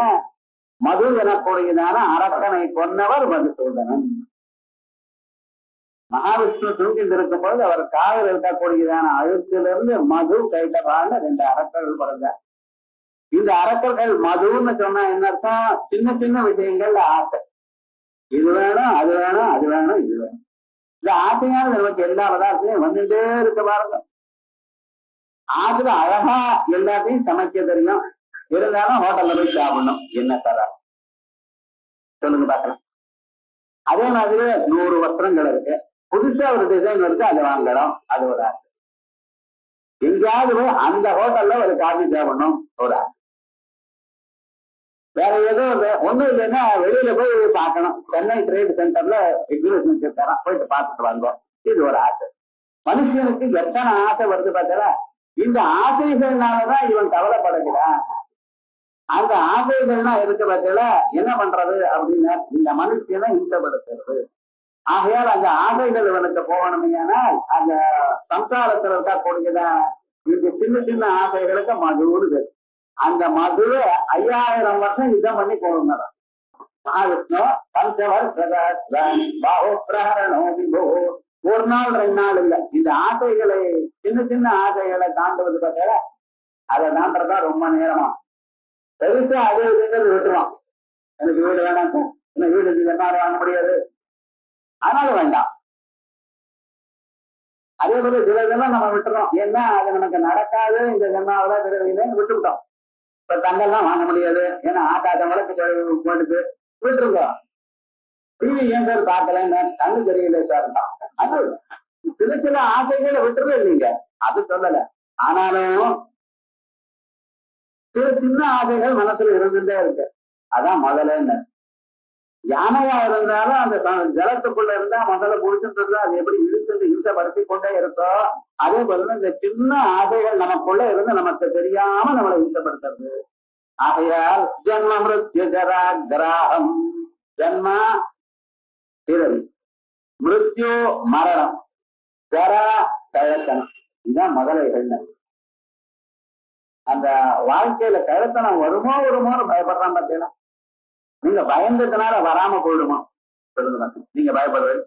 மது எனக்கூடியதான அரக்கனை கொன்னவர் மதுசூதனன். மகாவிஷ்ணு தூங்கிட்டு இருக்கும் போது அவர் காலில் இருக்கக்கூடியதான அழுத்திலிருந்து மது கைட்டவான 2 அரக்கர்கள் பிறந்தார். இந்த அரக்கர்கள் மதுன்னு சொன்னா என்ன அர்த்தம்? சின்ன சின்ன விஷயங்கள் ஆசை, இது வேணும் அது வேணும் அது வேணும் இது வேணும். இந்த ஆசையான நமக்கு எல்லா பதார்த்தையும் வந்துட்டே இருக்க பாருங்க. ஆத்துல அழகா எல்லாத்தையும் சமைக்க தெரியும், இருந்தாலும் ஹோட்டல்ல போய் சாப்பிடணும். என்ன தர சொல்லுங்க பார்க்கலாம். அதே மாதிரி 100 வஸ்திரங்கள் இருக்கு, புதுசா ஒரு டிசைன் இருக்கு, அதை வாங்கணும், அது ஒரு ஆசை. எங்கேயாவது போய் அந்த ஹோட்டல்ல ஒரு காஃபி சாப்பிடணும் ஒரு ஆசை. வேற ஏதோ ஒண்ணும் இல்லைன்னா வெளியில போய் பார்க்கணும். சென்னை ட்ரேட் சென்டர்ல எக்ஸிபிஷன் வச்சிருக்காராம், போயிட்டு பார்த்துட்டு வந்தோம், இது ஒரு ஆசை. மனுஷனுக்கு எத்தனை ஆசை வருது பார்த்தா? இந்த ஆசைகள்னாலதான் இவன் கவலைப்படுகிறான். அந்த ஆசைகள்லாம் இருக்க பட்சத்துல என்ன பண்றது அப்படின்னா இந்த மனுஷனை இந்தப்படுத்துறது. ஆகையால் அந்த ஆசைகள் இவனுக்கு போகணுமையானால் அந்த சம்சாரத்தில் இருக்கக்கூடியதான் இந்த சின்ன சின்ன ஆசைகளுக்கு மதுவுடுது. அந்த மதுவை 5000 வருஷம் யுத்தம் பண்ணி போகணும். மகாவிஷ்ணு பஞ்சவர்ஷதாஸ்ராணி பாஹோ பிரஹரணோ விபோ. ஒரு நாள் 2 நாள் இல்ல, இந்த ஆசைகளை சின்ன சின்ன ஆசைகளை தாண்டுவது பார்த்தா அதை தாண்டறதா ரொம்ப நேரமா. பெருசா அது இதுங்கிறது விட்டுருவான். எனக்கு வீடு வேணாம் சார், என்ன வீடு என்னால வாங்க முடியாது, அதனால வேண்டாம். அதே போல சில இதெல்லாம் நம்ம விட்டுறோம், ஏன்னா அது நமக்கு நடக்காது, இந்த ஜென்மாவில பிறவியிலேன்னு விட்டுவிட்டோம். இப்ப தங்கெல்லாம் வாங்க முடியாது, ஏன்னா ஆட்டாட்டம் வழக்கு போட்டுட்டு விட்டுருங்க. டிவி ஏன் சார் பார்க்கலன்னு, கண்ணு தெரியல சார். அது சில சில ஆசைகளை விட்டுறது இல்லைங்க, அது சொல்லல. ஆனாலும் சில சின்ன ஆசைகள் மனசுல இருந்துட்டே இருக்கு. அதான் முதல்ல யானையா இருந்தாலும் அந்த ஜலத்துக்குள்ள இருந்தா முதல்ல புடிச்சுட்டு அது எப்படி இழுத்து இழுத்தப்படுத்தி கொண்டே இருக்கோ, அதே போல இந்த சின்ன ஆசைகள் நமக்குள்ள இருந்து நமக்கு தெரியாம நம்மளை இழுத்தப்படுத்துறது. ஆகையால் ஜென்ம மிருத்யு ஜரா கிராகம், ஜென்மா பிறவி, மிருத்யு மரணம், ஜரா கழத்தனம், இதுதான் முதலைகள். அந்த வாழ்க்கையில கழத்தனம் வருமோ வருமோன்னு பயப்படுறான் பார்த்தீங்கன்னா, நீங்க பயந்ததுனால வராம போயிடுமா சொல்லுங்க. நீங்க பயப்படுறது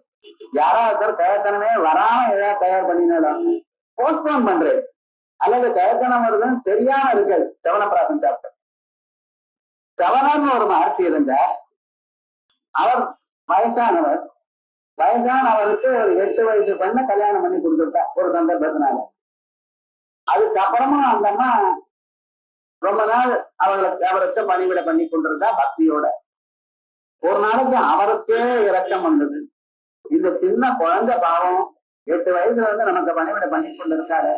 யாராவது கழத்தனமே வராம ஏதாவது தயார் பண்ணினாலும் போஸ்ட்போன் பண்றது, அல்லது கழத்தனம் வருதுன்னு தெரியாம இருக்காது. செவனப்பிராசம் சாப்பிட்ட செவனர்னு ஒரு மகர்ஷி இருந்தார். அவர் வயசானவர். வயசானவருக்கு ஒரு 8 வயசு பெண்ண கல்யாணம் பண்ணி கொடுத்துட்டா ஒரு சந்தர்ப்பத்தினால. அதுக்கப்புறமா அந்த அம்மா ரொம்ப நாள் அவருக்கு பணிவிட பண்ணி கொண்டிருந்தா பக்தியோட. ஒரு நாளைக்கு அவருக்கே இரக்கம் வந்தது. இந்த சின்ன குழந்தை பாவம் 8 வயசுல வந்து நமக்கு பணிவிட பண்ணி கொண்டிருக்காரு,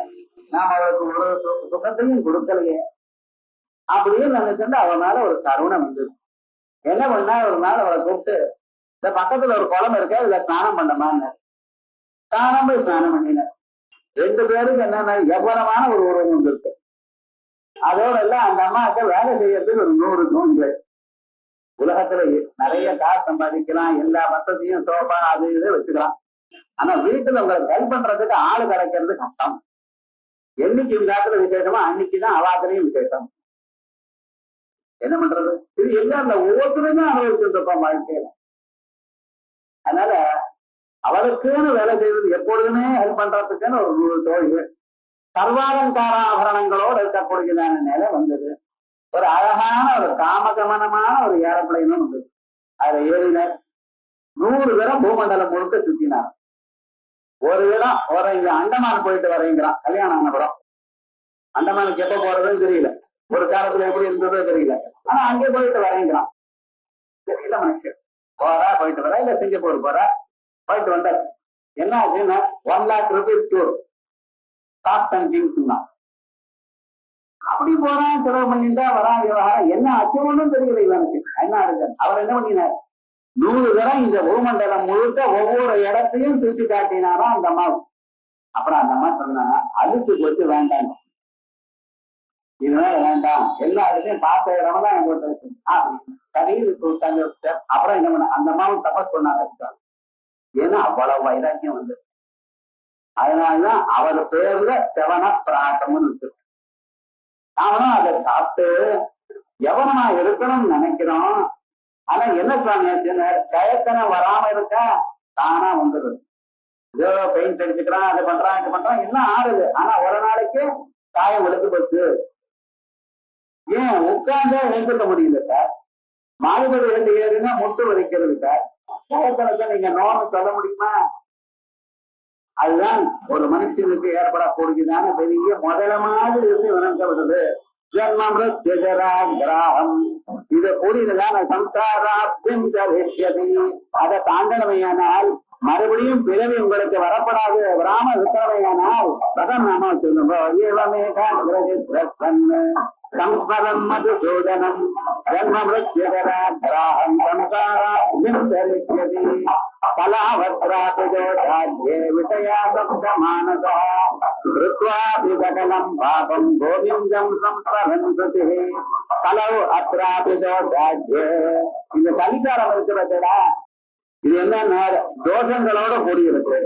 நாம அவருக்கு ஒரு சுகத்தையும் கொடுக்கலையே அப்படின்னு நினைச்சுட்டு அவ மேல ஒரு கருணை வந்தது. என்ன பண்ணா ஒரு நாள் அவரை கூப்பிட்டு, இந்த பக்கத்துல ஒரு குளம் இருக்க, இதுல ஸ்நானம் பண்ணமான்னு ஸ்நானம் போய் ஸ்நானம் பண்ணினார். 2 பேருக்கு என்னன்னா எவ்வளவான ஒரு உறவு வந்துருக்கு. அதோட எல்லாம் அந்த அம்மாவுக்கு வேலை செய்யறதுக்கு ஒரு 100 தூண்கள். உலகத்துல நிறைய காசு சம்பாதிக்கலாம், எல்லா வசதியும் சோபா அது இது வச்சுக்கலாம். ஆனா வீட்டுல உங்களுக்கு ஹெல்ப் பண்றதுக்கு ஆளு கிடைக்கிறது கஷ்டம். என்னைக்கு இந்த காலத்துல விசேஷமா அன்னைக்குதான் அவாத்திலையும் விசேஷம். என்ன பண்றது? இது எல்லாம் ஒவ்வொருத்தருமே அனுபவிச்சுட்டு இருக்கோம் வாழ்க்கையில. அதனால அவளுக்குன்னு வேலை செய்வது, எப்பொழுதுமே ஹெல்ப் பண்றதுக்குன்னு ஒரு 100 தோழிகள், சர்வாலங்கார ஆபரணங்களோடு இருக்கக்கூடியதான நிலை வந்தது. ஒரு அழகான ஒரு காமகமனமான ஒரு ஏரோப்ளைனும் வந்தது. அதுல ஏறினார். 100 தரம் பூமண்டலம் முழுக்க சுத்தினார். ஒரு இடம் ஒரு இங்க அண்டமான் போயிட்டு வரைங்கிறான். கல்யாணம் ஆனப்புறம் அண்டமானுக்கு எப்ப போறதுன்னு தெரியல, ஒரு காலத்துல எப்படி இருந்ததோ தெரியல. ஆனா அங்கே போயிட்டு வரைங்கிறான். தெரியல மனுஷன் போறா, போயிட்டு வர, இல்ல சிங்கப்பூர் போறா, போயிட்டு வந்தார். என்ன ஆச்சுன்னா 1 lakh rupees tour cost and Kings தான். அப்படி போறான், செலவு பண்ணிட்டா வரான், விவகாரம் என்ன ஆச்சு ஒன்றும் தெரியல இவனுக்கு. என்ன இருக்கு, அவர் என்ன பண்ணினார், 100 தரம் இந்த பூமண்டலம் முழுக்க ஒவ்வொரு இடத்தையும் சுற்றி காட்டினாராம் அந்த அம்மா. அப்புறம் அந்த அம்மா சொன்னா, அழுத்து போச்சு வேண்டாம், இதுதான் வேண்டாம், எல்லா இடத்தையும் பார்த்த இடம் தான் எனக்கு அப்புறம் என்ன பண்ண, அந்த அம்மாவும் தபஸ் பண்ணாங்க. ஏன்னா அவ்வளவு வைராக்கியம் வந்து. அதனாலதான் அவர் பேர்ல செவன பிராட்டம்னு இருக்கு. நாமளும் அதை சாப்பிட்டு எவனமா இருக்கணும்னு நினைக்கிறோம். ஆனா என்ன சுவாமி கயத்தனை வராம இருக்கா, தானா வந்துடுது. ஏதோ பெயிண்ட் அடிச்சுக்கிறான், அதை பண்றான், இது பண்றான், இன்னும் ஆறுது. ஆனா ஒரு நாளைக்கு காயம் விழுத்து போச்சு. ஏன் உட்கார்ந்தே எழுந்துக்க முடியல சார். மாறுபடி 2 ஏறுனா முட்டு வலிக்கிறது சார். கயத்தனத்தை நீங்க நோன்னு சொல்ல முடியுமா? அதுதான் ஒரு மனுஷனுக்கு ஏற்படக்கூடியதான பெரிய முதல மாதிரி இருந்து விளக்கப்படுது. ஜென்மம் இதை கூடியதான சம்சாராப்தியம் அதை தாண்டனமையானால் மறுபடியும் பிறவி உங்களுக்கு வரப்படாது, வராம இருக்கிறவையானால் பகன் நாம சொல்லுங்க. சம்ஸ்மரம் மதுசூதனம் ஜன்மம் சம்சாராப்தியம் தரிஷ்யதி கலாவத்ராபிதோஷாத்யே விஷயாசப்தமானசா ருத்வாபி சகலம் பாபம் கோவிந்தம் சம்ஸ்மரன்சுதி கலவு அத்ராபிதோஷாத்யே. இந்த கலிகாரம் இருக்கிறதா, இது என்ன தோஷங்களோட கூடியிருக்கு.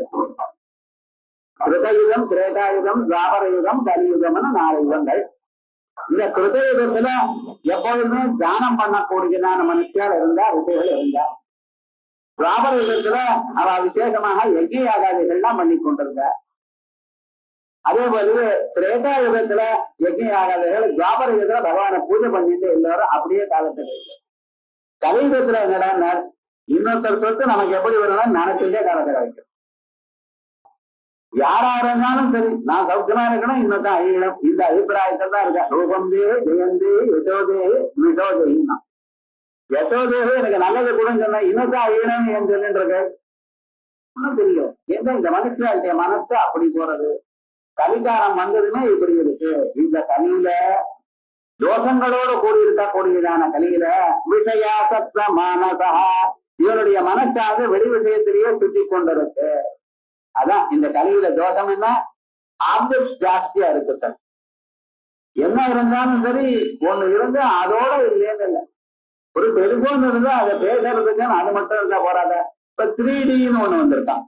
கிருதயுகம், திரேதாயுகம், துவாபர யுகம், கலியுகம்னு 4 யுகங்கள். இந்த கிருதயுகத்துல எப்பொழுதுமே தியானம் பண்ணக்கூடியதான மனுஷியால் இருந்தா ரிஷிகள் இருந்தா. துவாபர யுகத்துல அவ விசேஷமாக யஜ்ய யாகாதிகள்லாம் பண்ணி கொண்டிருந்தார். அதே போலவே திரேதா யுகத்துல யஜ்ய யாகாதிகள், துவாபர யுகத்துல பகவானை பூஜை பண்ணிட்டு எல்லாரும் அப்படியே காலத்துல இருக்கு. கலியுகத்துல என்னடா இன்னொருத்தர் சொத்து நமக்கு எப்படி வரணும்னு நினைச்சுட்டே காலத்துல வைக்கும். யாரா இருந்தாலும் சரி, நான் சௌக்கியமா இருக்கணும், இன்னொருத்தான் அழியணும், இந்த அபிப்பிராயத்தில் தான் இருக்கேன். ரூபந்தே ஜெயந்தே யசோதே விசோதேன்னா யசோதேவே எனக்கு நல்லது கூட சொன்ன, இன்னொருத்தான் அழியணும் என்று சொல்லிட்டு ஒன்னும் தெரியும். எந்த இந்த மனுஷனுடைய மனசு அப்படி போறது. கலிகாரம் வந்ததுமே இப்படி இருக்கு. இந்த கலியில தோஷங்களோடு கூடியிருக்கக்கூடியதான கலியில விஷயாசக்த மானசா, இவனுடைய மனசாக வெளி விஷயத்திலேயே சுத்தி கொண்டிருக்கு. அதான் இந்த கலியில தோஷம் என்ன, ஆப்ஜெக்ட் ஜாஸ்தியா இருக்கு. என்ன இருந்தாலும் சரி, ஒண்ணு இருந்தா அதோட இல்லைன்னு இல்லை. ஒரு டெலிபோன் இருந்தா அதை பேசுறதுக்கு அது மட்டும் இருந்தா போறாத. இப்ப 3Dன்னு ஒண்ணு வந்திருக்கான்.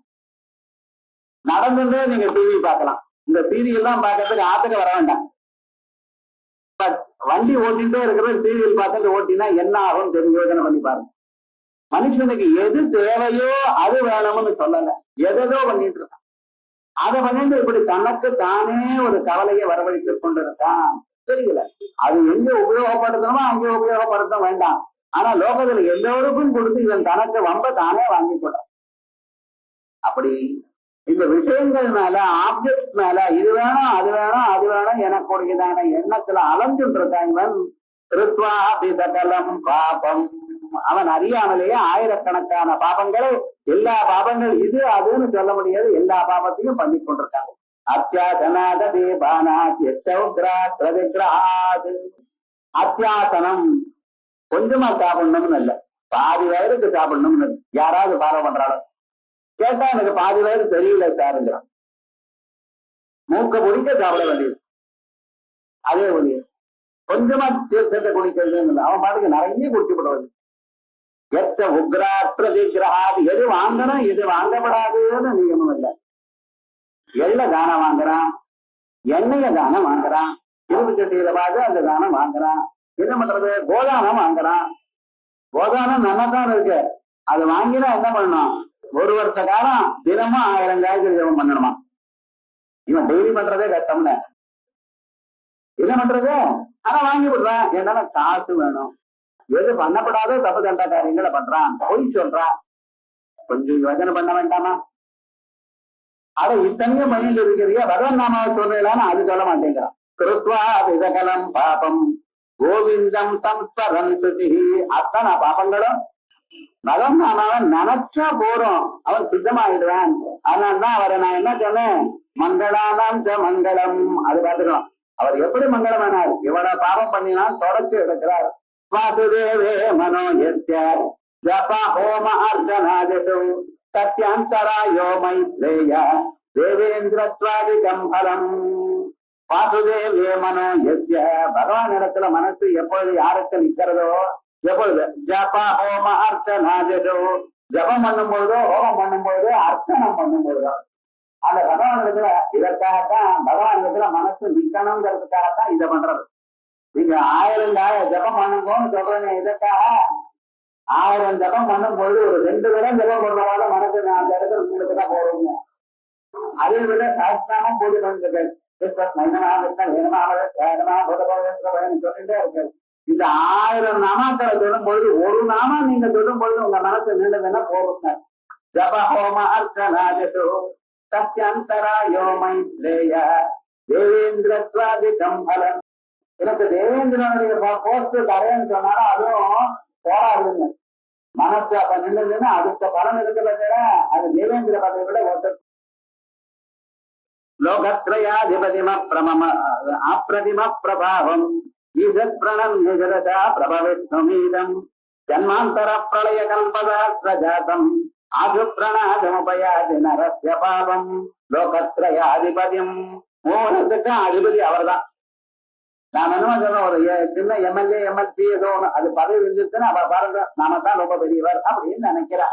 நடந்துட்டே நீங்க டிவி பார்க்கலாம். இந்த சீரியல் எல்லாம் பார்க்கறதுக்கு ஆத்துக்கு வர வேண்டாம். வண்டி ஓட்டிகிட்டே இருக்கிறது சீரியல் பார்த்துட்டு ஓட்டினா என்ன ஆகும் தெரிஞ்சு யோசனை பண்ணி பாருங்க. மனுஷனுக்கு எது தேவையோ அது வேணும்னு சொல்லல, எதோ பண்ணிட்டு இருக்கான். அதை பண்ணிட்டு இப்படி தனக்கு தானே ஒரு கவலையை வரவழைத்து கொண்டிருக்கான். தெரியல அது எங்க உபயோகப்படுத்தணுமோ அங்கே உபயோகப்படுத்த வேண்டாம். ஆனா லோகத்துல எல்லோருக்கும் கொடுத்து இவன் தனக்கு வம்ப தானே வாங்கி போட்டான். அப்படி இந்த விஷயங்கள் மேல, ஆப்ஜெக்ட் மேல, இது வேணும் அது வேணும் அது வேணும் எனக்குடையதான எண்ணத்துல அலைஞ்சுட்டு இருக்கான் இவன். திருத்வாபிதகலம் பாபம், அவன் அறியாமலேயே ஆயிரக்கணக்கான பாபங்களை, எல்லா பாபங்கள் இது அதுன்னு சொல்ல முடியாது, எல்லா பாபத்தையும் பண்ணி கொண்டிருக்காங்க. அத்தியாசனம் கொஞ்சமா சாப்பிடணும்னு இல்ல, பாதி வயதுக்கு சாப்பிடணும்னு யாராவது ஃபாலோ பண்றாலும் கேட்டா எனக்கு பாதி வயது தெரியல சாருங்கிறான். மூக்க பிடிக்க சாப்பிட வேண்டியது. அதே ஒளி கொஞ்சமா தீர்த்தத்தை குடிக்கிறது, அவன் பாட்டுக்கு நிறைய குடிச்சு விடுவது. எத்த உக்ரா பிரதிகிரகாது, எது வாங்கணும் எது வாங்கப்படாதுன்னு நியமம் இல்லை. எள்ள தானம் வாங்குறான், எண்ணெய தானம் வாங்குறான், இரும்பு சட்டியில பார்த்து அந்த தானம் வாங்குறான். என்ன பண்றது, கோதானம் வாங்குறான். கோதானம் நல்லாதான் இருக்கு, அது வாங்கினா என்ன பண்ணணும், ஒரு வருஷ காலம் தினமும் 1000 காய்கறி ஜபம் பண்ணணுமா. இவன் டெய்லி பண்றதே கஷ்டம்ல, என்ன பண்றது, ஆனா வாங்கி விடுறான். என்னன்னா காசு வேணும். எது பண்ணப்படாதோ தப்பு தண்டா காரியங்களை பண்றான், பொய் சொல்றான். கொஞ்சம் யோசனை பண்ண வேண்டாமா? அட இத்தனையும் பண்ணிட்டு இருக்கிறியா, பகவன் நாமாவை சொல்றான்னு அது சொல்ல மாட்டேங்கிறான். கிருத்வா விதகலம் பாபம் கோவிந்தம் சம்ஸ்மரன் சுதி, அத்தனை பாபங்களும் பகவன் நாமாவை நினைச்சா போறோம், அவன் சித்தமாயிடுவான். அதனால்தான் அவரை நான் என்ன சொன்னேன், மங்களானாம் ச மங்களம். அது பார்த்துக்கலாம் அவர் எப்படி மங்களமானார். இவ்வளவு பாபம் பண்ணினால் தொடர்ச்சி எடுக்கிறார். வாசுதேவே மனோயத்ய ஜப ஹோம அர்ச்சனாஜது சத்யந்தராயோ மைத்ரேய தேவேந்திரத்வாதிகம் பலம். வாசுதேவே மனோயத்ய, பகவான் இடத்துல மனசு எப்பொழுது யாருக்கு நிக்கிறதோ, எப்பொழுது ஜப ஹோம அர்ச்சனாஜது, ஜபம் பண்ணும் பொழுதோ ஹோமம் பண்ணும் பொழுதோ அர்ச்சனம் பண்ணும் பொழுதோ, அந்த பகவான் இடத்துல இதற்காகத்தான், பகவான் இடத்துல மனசு நிக்கணுங்கிறதுக்காகத்தான் இதை பண்றது. நீங்க 1000 ஜபம் பண்ணுங்கன்னு சொல்றேன். இதற்காக 1000 ஜபம் பண்ணும் பொழுது ஒரு 2 தடவை ஜபம் பண்றவாத மனசு அந்த இடத்துல உங்களுக்கு தான் போறீங்க. அதே விட சாஸ்திரமும் பூஜை பண்ணிட்டு சொல்லிட்டே இருக்கு. இந்த 1000 நாமாக்களை சொல்லும் பொழுது ஒரு நாமா நீங்க சொல்லும் பொழுது உங்க மனசு நின்றதுன்னா போறீங்க. ஜப ஹோம அர்ச்சனாஜது சத்யந்தராயோ மைத்ரேய தேவேந்திரத்வாதிகம் பலம். எனக்கு தேவேந்திரனுடைய போஸ்ட் தரேன்னு சொன்னாலும் அதுவும் போராடுங்க. மனசு அப்ப நின்றுதுன்னா அதுக்கு பலன் இருக்கிறத அது தேவேந்திர பதவியை விட ஒருத்தர். லோகத்ரயாதிபதிம பிரமம அப்பிரதிம பிரபாவம் ஈஜத் பிரணம் நிஜரதா பிரபவிஷ்ணுமீதம் ஜன்மாந்தர பிரளய கல்பதாஸ்ரஜாதம் ஆசு பிரணாதமுபயாதி நரஸ்ய பாவம். லோகத்ரயாதிபதியம், மூலத்துக்கு அதிபதி அவர் தான். நான் என்னமா சொல்றேன், ஒரு சின்ன எம்எல்ஏ எம்எல்சி ஏதோ ஒண்ணு அது பதவி இருந்துச்சுன்னா அவ பாருங்க நாம தான் ரொம்ப பெரியவர் அப்படின்னு நினைக்கிறா.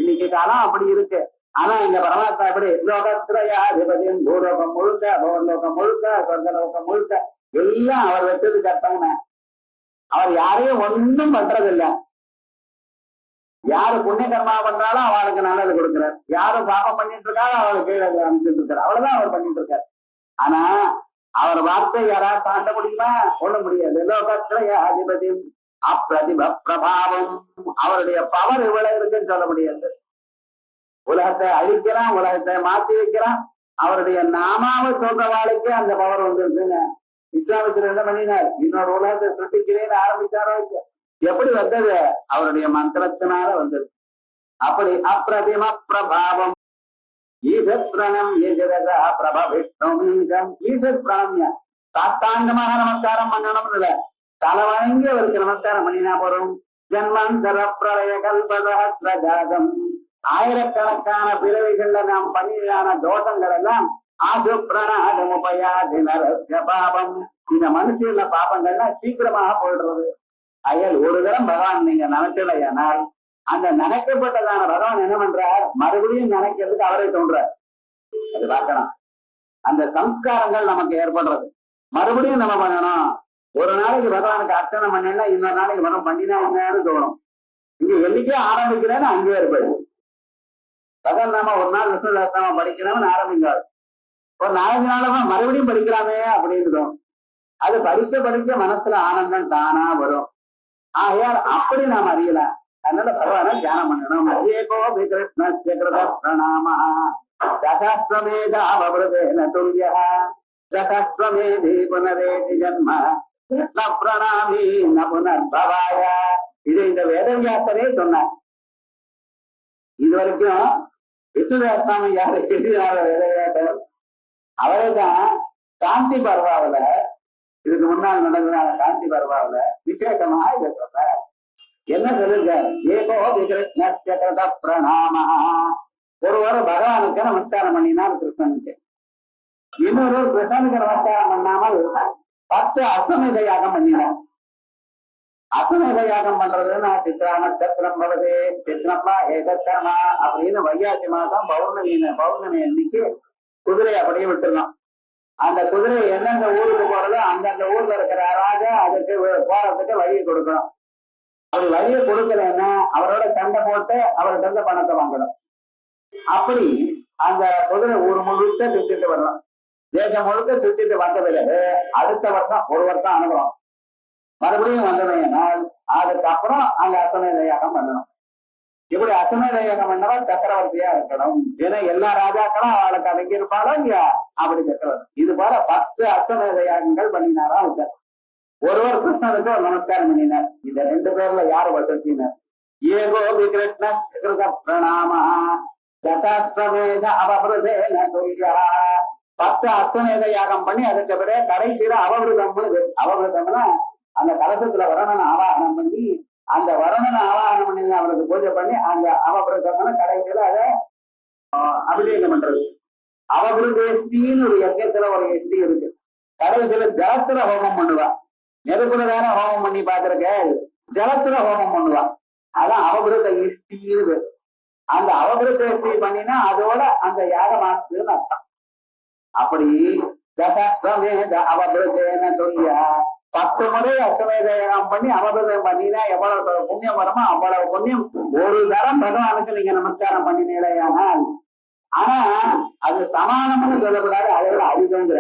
இன்னைக்கு காலம் அப்படி இருக்கு. ஆனா இங்க பரமாத்மா எப்படி லோகத்திரயாதிபதியும் பூலோகம் முழுக்க பௌர்லோகம் முழுக்க சொர்க்கலோகம் முழுக்க எல்லாம் அவர் வச்சது கட்டவன. அவர் யாரையும் ஒன்றும் பண்றதில்லை. யாரு புண்ணிய கர்மா பண்றாலும் அவளுக்கு நல்லது கொடுக்கிறார், யாரு பாபம் பண்ணிட்டு இருக்காலும் அவளுக்கு கீழே அமைச்சிட்டு இருக்காரு. அவ்வளவுதான் அவர் பண்ணிட்டு இருக்காரு. ஆனா அவர் வார்த்தை யாராவது தாண்ட முடியுமா? சொல்ல முடியாது. லோகத்திரயாதிபதி அப்பிரதிப பிரபாவம், அவருடைய பவர் இவ்வளவு இருக்குன்னு சொல்ல முடியாது. உலகத்தை அழிக்கிறான், உலகத்தை மாற்றி வைக்கிறான். அவருடைய நாமாவை சொல்ற வாழ்க்கை அந்த பவர் வந்துருக்குங்க. விஸ்வாமித்திரர் என்ன பண்ணினார்? இன்னொரு உலகத்தை சிருஷ்டிக்கிறேன்னு ஆரம்பிச்சாரோ. எப்படி வந்தது? அவருடைய மந்திரத்தினால வந்தது. அப்படி அப்பிரதிம பிரபாவம் ஈசத் பிரணம் ஈசரதா பிரபவிஷ்ணம். ஈசத் பிரணம்யா சாத்தாங்கமாக நமஸ்காரம் பண்ணணும் இல்ல, தலை வணங்கி அவருக்கு நமஸ்காரம் பண்ணினா போறோம். ஜன்மந்தர பிரளய கல்பதம், ஆயிரக்கணக்கான பிறவிகள்ல நாம் பண்ணியான தோஷங்கள் எல்லாம் ஆசு பிரணாதமுபயாதி நரஸ்ய பாபம். இந்த மனுஷன்ல பாபங்கள்லாம் சீக்கிரமாக போயிடுறது. அயல் ஒரு தரம் பகவான் நீங்க நினைச்சலையானால் அந்த நினைக்கப்பட்டதான பகவான் என்ன பண்றார்? மறுபடியும் நினைக்கிறதுக்கு அவரே தோன்றார். அது பார்க்கணும். அந்த சம்ஸ்காரங்கள் நமக்கு ஏற்படுறது. மறுபடியும் நம்ம பண்ணணும். ஒரு நாளைக்கு பகவானுக்கு அர்ச்சனை பண்ணா இன்னொரு நாளைக்கு மனம் பண்ணினா என்னன்னு தோணும். இங்க என்னைக்கே ஆரம்பிக்கிறேன்னு அங்கே ஏற்படுது. பகவான் நாம ஒரு நாள் விஷ்ணு சஹஸ்ரநாம படிக்கணும்னு ஆரம்பிக்காது. ஒரு 4 நாளமா மறுபடியும் படிக்கலாமே அப்படின்னு தோணும். அது படிக்க மனசுல ஆனந்தம் தானா வரும். ஆகையால் அப்படி நாம் அறியலாம். அதனால பகவான தியானம் பண்ணணும். ஏகோ கிருஷ்ண பிரணாம சகஸ்ரமேதாவருதேன துல்யா சகஸ்ரமேதி புனரேதி ஜன்ம கிருஷ்ண பிரணாமி ந புனர்பவாய. இது இந்த வேதவியாசரே சொன்னார். இது வரைக்கும் விஷ்ணு சஹஸ்ரநாமம் யாரு எழுதினார வேதவியாசர்? அவரே தான் சாந்தி பர்வாவில, இதுக்கு முன்னால் நடந்த சாந்தி பர்வாவில விசேஷமாக இதை சொல்றார். என்ன சொல்லுங்க? ஏகோ கிருஷ்ண பிரணாம. ஒருவர் பகவானுக்கு நமஸ்காரம் பண்ணினார் கிருஷ்ணனுக்கு. இன்னொரு கிருஷ்ணனுக்கு நமஸ்காரம் பண்ணாமல் 10 அஸ்வமேத யாகம் பண்ணினார். அஸ்வமேத யாகம் பண்றதுன்னா சித்ரா நட்சத்திரம் பவதே சித்ரப்பா ஏகமா அப்படின்னு வைகாசி மாதம் பௌர்ணமி அன்னைக்கு குதிரை அப்படியே விட்டுருந்தோம். அந்த குதிரை எந்தெந்த ஊருக்கு போறதோ அந்தந்த ஊர்ல இருக்கிற ராஜா அதுக்கு போறதுக்கு வழியை கொடுக்கணும். அப்படி வழியை கொடுக்கலன்னா அவரோட சண்டை போட்டு அவர்கிட்ட இருந்த பணத்தை வாங்கணும். அப்படி அந்த குதிரை ஊர் முழுக்க சுத்திட்டு வரணும். தேசம் முழுக்க சுத்திட்டு வந்த பிறகு அடுத்த வருஷம் ஒரு வருஷம் அனுபவம் மறுபடியும் வந்ததுனால் அதுக்கப்புறம் அங்க அஸ்வமேத யாகம் பண்ணணும். இப்படி அஸ்வமேத யாகம் பண்ணவா சக்கரவர்த்தியா இருக்கணும். ஏன்னா எல்லா ராஜாக்களும் அவளுக்கு அடங்கி இருப்பாளோ இல்லையா? அப்படி சக்கரவர்த்தி. இது போல 10 அஸ்வமேத யாகங்கள் பண்ணினாரா இருக்கார். ஒருவர் கிருஷ்ணனுக்கு ஒரு நமஸ்காரம் பண்ணினார். இந்த 2 பேர்ல யாரு வசத்தினார்? ஏகோ கிருஷ்ண பிரணாம சகஸ்ரமேத அவபிருதேன துல்யா. 10 அஸ்வமேத யாகம் பண்ணி அதுக்கு பிறகு கடைசியில அவபிருதம்னா அந்த கலசத்துல வருணனை ஆவாகனம் பண்ணி அந்த வருணனை ஆவாகனம் பண்ணி அவருக்கு பூஜை பண்ணி அந்த அவபிருதம்னா கடைசியில அதை அபிஷேகம் பண்றது. அவபிருதேஷ்டின்னு ஒரு யஜ்ஞத்துல ஒரு எஷ்டி இருக்கு. கடைசியில ஜலத்துல ஹோமம் பண்ணுவா. நெருப்புல தானே ஹோமம் பண்ணி பாத்திருக்க, ஜலத்துல ஹோமம் பண்ணுவா. அதான் அவபிருத இஷ்டின்னு. அந்த அவபிருத இஷ்டி பண்ணினா அதோட அந்த யாகமாக்குன்னு அர்த்தம். அப்படி சகஸ்ரமேத அவபிருதேன துல்யா 10 முறை அஸ்வமேத யாகம் பண்ணி அவபிருதம் பண்ணினா எவ்வளவு புண்ணியம் வருமோ அவ்வளவு புண்ணியம். ஒரு தரம் பகவானுக்கு நீங்க நமஸ்காரம் பண்ணினீங்களேயானால், ஆனா அது சமானம்னு சொல்லக்கூடாது, அதை விட அதிகங்கிற.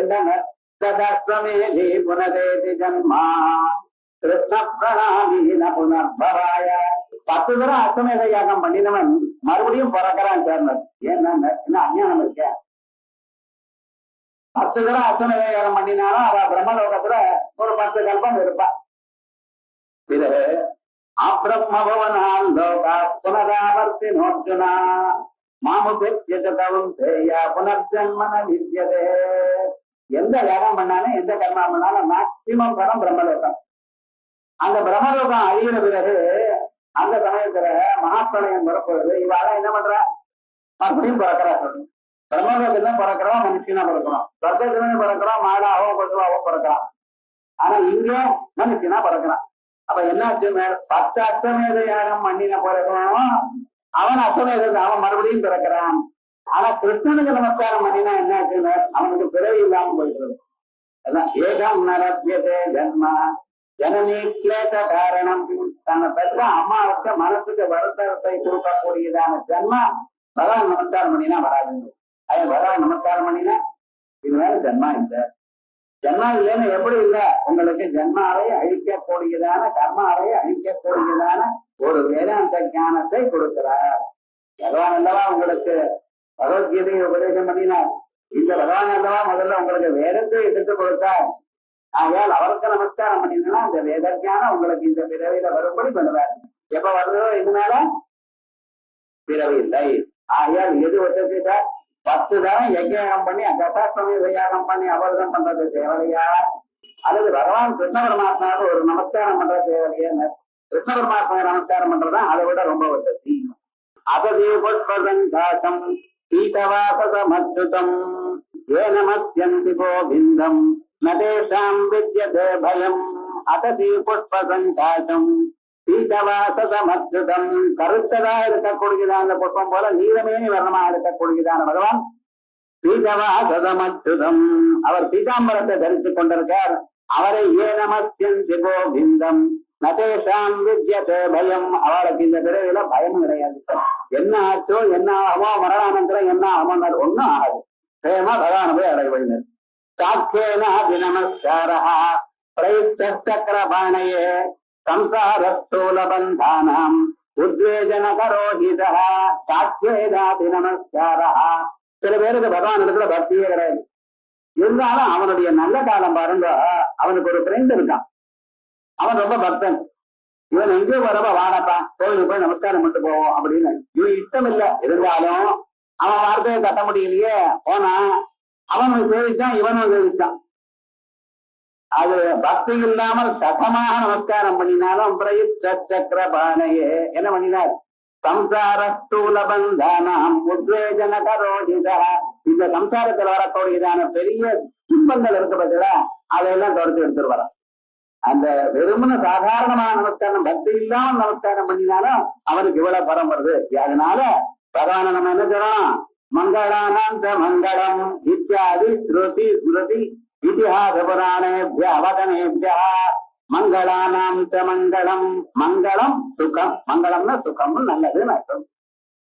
என்ன சகஸ்ரமேதி புனரேதி ஜன்மா கிருஷ்ண பிரணாமி ந புனர்பவாய. 10 தரம் அஸ்வமேத யாகம் பண்ணினவன் மறுபடியும் பிறக்கிறான் சேர்ந்தது. ஏன்னா என்ன அஞ்ஞானம் இருக்க? 10 தரம் அஸ்வமேத யாகம் பண்ணினாலும் அவ பிரம்மலோகத்துல ஒரு 10 கல்பம் இருப்பா. இது அப்ரம்மபவனால் லோகா புனராவர்த்தி நோர்ஜுனா மாமுபெத்யதவும் தேயா புனர்ஜன்மன வித்யதே. எந்த யாகம் பண்ணாலும் எந்த கர்மா பண்ணாலும் மேக்சிமம் பலம் பிரம்மலோகம். அந்த பிரம்மலோகம் அழிகிற பிறகு அந்த சமயத்துல மகாப்பிரளயம் வரப்போகுது. இவாள என்ன பண்ற? மறுபடியும் பிறக்கிறா. சொல்லணும் பிரம்மலோகத்துல பிறக்கிறோம், மனுஷனா பிறக்கிறோம். சொர்க்கத்துல பிறக்கிறோம், மாடாவோ பசுவாவோ பிறக்கிறான். ஆனா இங்க மனுஷனா பிறக்கிறான். அப்ப என்னாச்சு? 10 அஸ்வமேத யாகம் பண்ணின பிறகும் அவன் அஸ்வமேதத்தை அவன் மறுபடியும் பிறக்கிறான். ஆனா கிருஷ்ணனுக்கு நமஸ்காரம் பண்ணினா என்ன ஆச்சுன்னு அவனுக்கு பிறவி இல்லாம போயிடுறது. அதான் ஏகம் நரபியதே ஜன்மா ஜனனி கிளேச காரணம். தன்னை பெற்ற அம்மாவுக்கு மனசுக்கு வருத்தத்தை கொடுக்கக்கூடியதான ஜன்மா பகவான் நமஸ்காரம் பண்ணினா வராதுங்க. அது பகவான் நமஸ்காரம் பண்ணினா இது மேல ஜன்மா இல்லை. ஜன்மா இல்லைன்னு எப்படி இல்லை? உங்களுக்கு ஜன்மாவை அழிக்கக்கூடியதான கர்மாவை அழிக்கக்கூடியதான ஒரு வேதாந்த ஞானத்தை கொடுக்கிறார் பகவான். அல்லவா உங்களுக்கு பகவத்கீதையை உபதேசம் பண்ணினார். இந்த பகவான் அல்லவா முதல்ல உங்களுக்கு வேதத்தை எடுத்து கொடுத்தார். ஆகையால் அவருக்கு நமஸ்காரம் பண்ணினா இந்த வேத ஞானம் உங்களுக்கு இந்த பிறவியில வரும்படி பண்ணுவார். எப்ப வருதோ இதனால பிறவி இல்லை. ஆகையால் எது வசதிட்டா 10 தரம் யஜ்ஞம் பண்ணி கதாஸ்வமி யாகம் பண்ணி அபர்தம் பண்றது தேவையா, அல்லது பகவான் கிருஷ்ண பரமாத்மாவுக்கு ஒரு நமஸ்காரம் பண்ற தேவையா? கிருஷ்ண பரமாத்மா நமஸ்காரம் பண்றதுதான் அதை விட ரொம்ப வசதி. அதே புஷ்பசங்காசம் பீதவாசமத்யுதம் ஏனமத்யந்தி கோவிந்தம் நதேஷாம் வித்யதே பயம். அததி புஷ்பசங்காசம் பீதவாசமத்யுதம். கருத்ததா இருக்கக்கூடியதான அந்த புஷ்பம் போல நீலமேனி வர்ணமா இருக்கக்கூடியதான பகவான் பீதவாசமத்யுதம். அவர் பீதாம்பரத்தை தரித்துக் கொண்டிருக்கார். அவரை ஏனமத்யந்தி கோவிந்தம் நதேஷாம் வித்யதே பயம். அவளுக்கு இந்த பிறவில பயம் கிடையாது. என்ன ஆச்சோ என்ன ஆகுமோ மரணானந்தரம் என்ன ஆகுமோ ஒன்னும் ஆகாது. சேமா பகவான போய் அடைவழினர். சாட்சேனாதி நமஸ்காரா பிரயுக்தச்சக்கரபாணயே சம்சாரஸ்தூலபந்தானாம் உத்வேஜனகரோஹிதா. சாட்சேனாதி நமஸ்காரா. சில பேருக்கு பகவான் இடத்துல பக்தியே கிடையாது. இருந்தாலும் அவனுடைய நல்ல காலம் பாருங்க, அவனுக்கு ஒரு ஃப்ரெண்ட் இருக்கான். அவன் ரொம்ப பக்தன். இவன் எங்கேயோ வரப்ப வாடப்பா கோயிலுக்கு போய் நமஸ்காரம் பண்ணிட்டு போவோம் அப்படின்னு இவன் இஷ்டம் இல்லை. இருந்தாலும் அவன் வார்த்தையை கட்ட முடியலையே போனா அவனும் சேவிச்சான் இவனும் சேவிச்சான். அது பக்தி இல்லாமல் சகமாக நமஸ்காரம் பண்ணினாலும் பிரயுக்தச்சக்கரபாணயே என்ன பண்ணினார்? சம்சாரஸ்தூலபந்தானாம் உத்வேஜனகரோஹிதா. இந்த சம்சாரத்தில் வரக்கூடியதான பெரிய துன்பங்கள் இருக்க பட்சா அதையெல்லாம் தொடர்ந்து எடுத்துட்டு வரான். அந்த வெறுமன சாதாரணமான நமஸ்காரம் பக்தி இல்லாம நமஸ்காரம் பண்ணினாலும் அவனுக்கு இவ்வளவு பரம் வருது. அதனால பகவான நம்ம என்ன சொல்றோம்? மங்களானாம் மங்களம் இத்தியாதி ஸ்ருதி ஸ்மிருதி இதிஹாச புராணேபிய அவதனேபிய மங்களானாம் மங்களம். மங்களம் சுகம். மங்களம்னா சுகம் நல்லதுன்னு அர்த்தம்.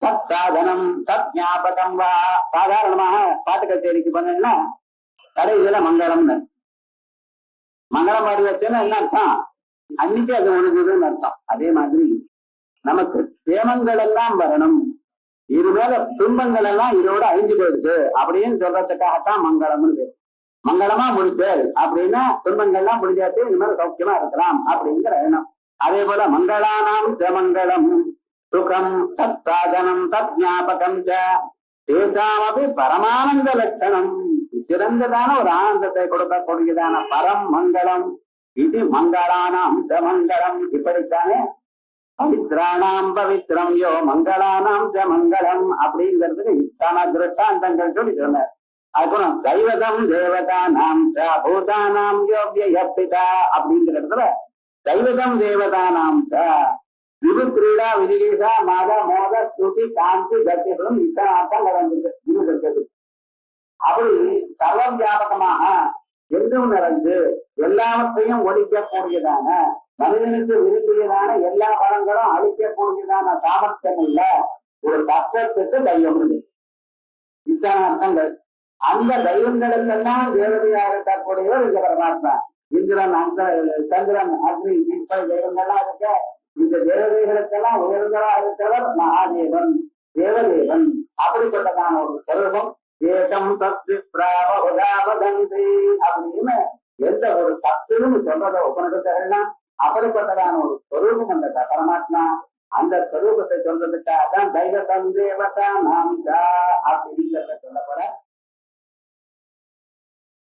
தத் சாதனம் தத் ஞாபகம் வா. சாதாரணமாக பாட்டு கச்சேரிக்கு பண்ணா கடைசியில மங்களம்னு மங்களம் பாடி வச்சேன்னா என்ன அர்த்தம்? அன்னைக்கு அது ஒழுங்குதுன்னு அர்த்தம். அதே மாதிரி நமக்கு சேமங்கள் எல்லாம் வரணும், இது மேல துன்பங்கள் எல்லாம் இதோட அழிஞ்சு போயிடுது அப்படின்னு சொல்றதுக்காகத்தான் மங்களம்னு. மங்களமா முடிச்சு அப்படின்னா துன்பங்கள்லாம் முடிஞ்சாச்சு, இது மேல சௌக்கியமா இருக்கலாம் அப்படிங்கிற எண்ணம். அதே போல மங்களானாம் மங்களம் சுகம் தத் சாதனம் தத் ஞாபகம் தேசாமபி பரமானந்த லட்சணம். சிறந்ததான ஒரு ஆனந்தத்தை கொடுக்கக்கூடியதான பரம் மங்களம். இது மங்களானாம் மங்களம். இப்படித்தானே பவித்ராணாம் பவித்ரம் யோ மங்களானாம் மங்களம் அப்படிங்கிறதுக்கு இத்தனை திருஷ்டாந்தங்கள் சொல்லி சொன்னார். அப்புறம் தைவதம் தேவதானாம் பூதானாம் யோபியா அப்படிங்கிறதுல தைவதம் தேவதானாம் விபு கிரீடா விதிகேசா மத மோத ஸ்ருதி காந்தி கத்தியம் இத்தனை அர்த்தங்கள் வந்துருக்கு. அப்படி சர்வ வியாபகமாக எங்கும் நிறைந்து எல்லாவற்றையும் ஒழிக்கக்கூடியதான மனிதனுக்கு விரும்பியதான எல்லா பலங்களும் அழிக்கக்கூடியதான சாமர்த்தியம் உள்ள ஒரு தத்துவத்துக்கு தெய்வம் இல்லை. இத்தனை அர்த்தங்கள். அந்த தெய்வங்களுக்கெல்லாம் தேவதையாக இருக்கக்கூடியவர் இந்த பரமாத்மா. இந்திரன் அந்த சந்திரன் அக்னி இப்படி தெய்வங்கள்லாம் இருக்க இந்த தேவதைகளுக்கெல்லாம் உயர்ந்தவா இருக்கிறவர் மகாதேவன் தேவதேவன். அப்படிப்பட்டதான ஒரு சொரூபம் ஏகம் சக்தி பிராவதந்தி அப்படின்னு எந்த ஒரு சத்துன்னு சொல்றத உபனிஷத்துகள்னா அப்படிப்பட்டதான ஒரு சொரூபம் அந்த பரமாத்மா. அந்த சொரூபத்தை சொல்றதுக்காக தான் தெய்வ சந்தேவதா நாம் அப்படிங்கிறத சொல்ல போற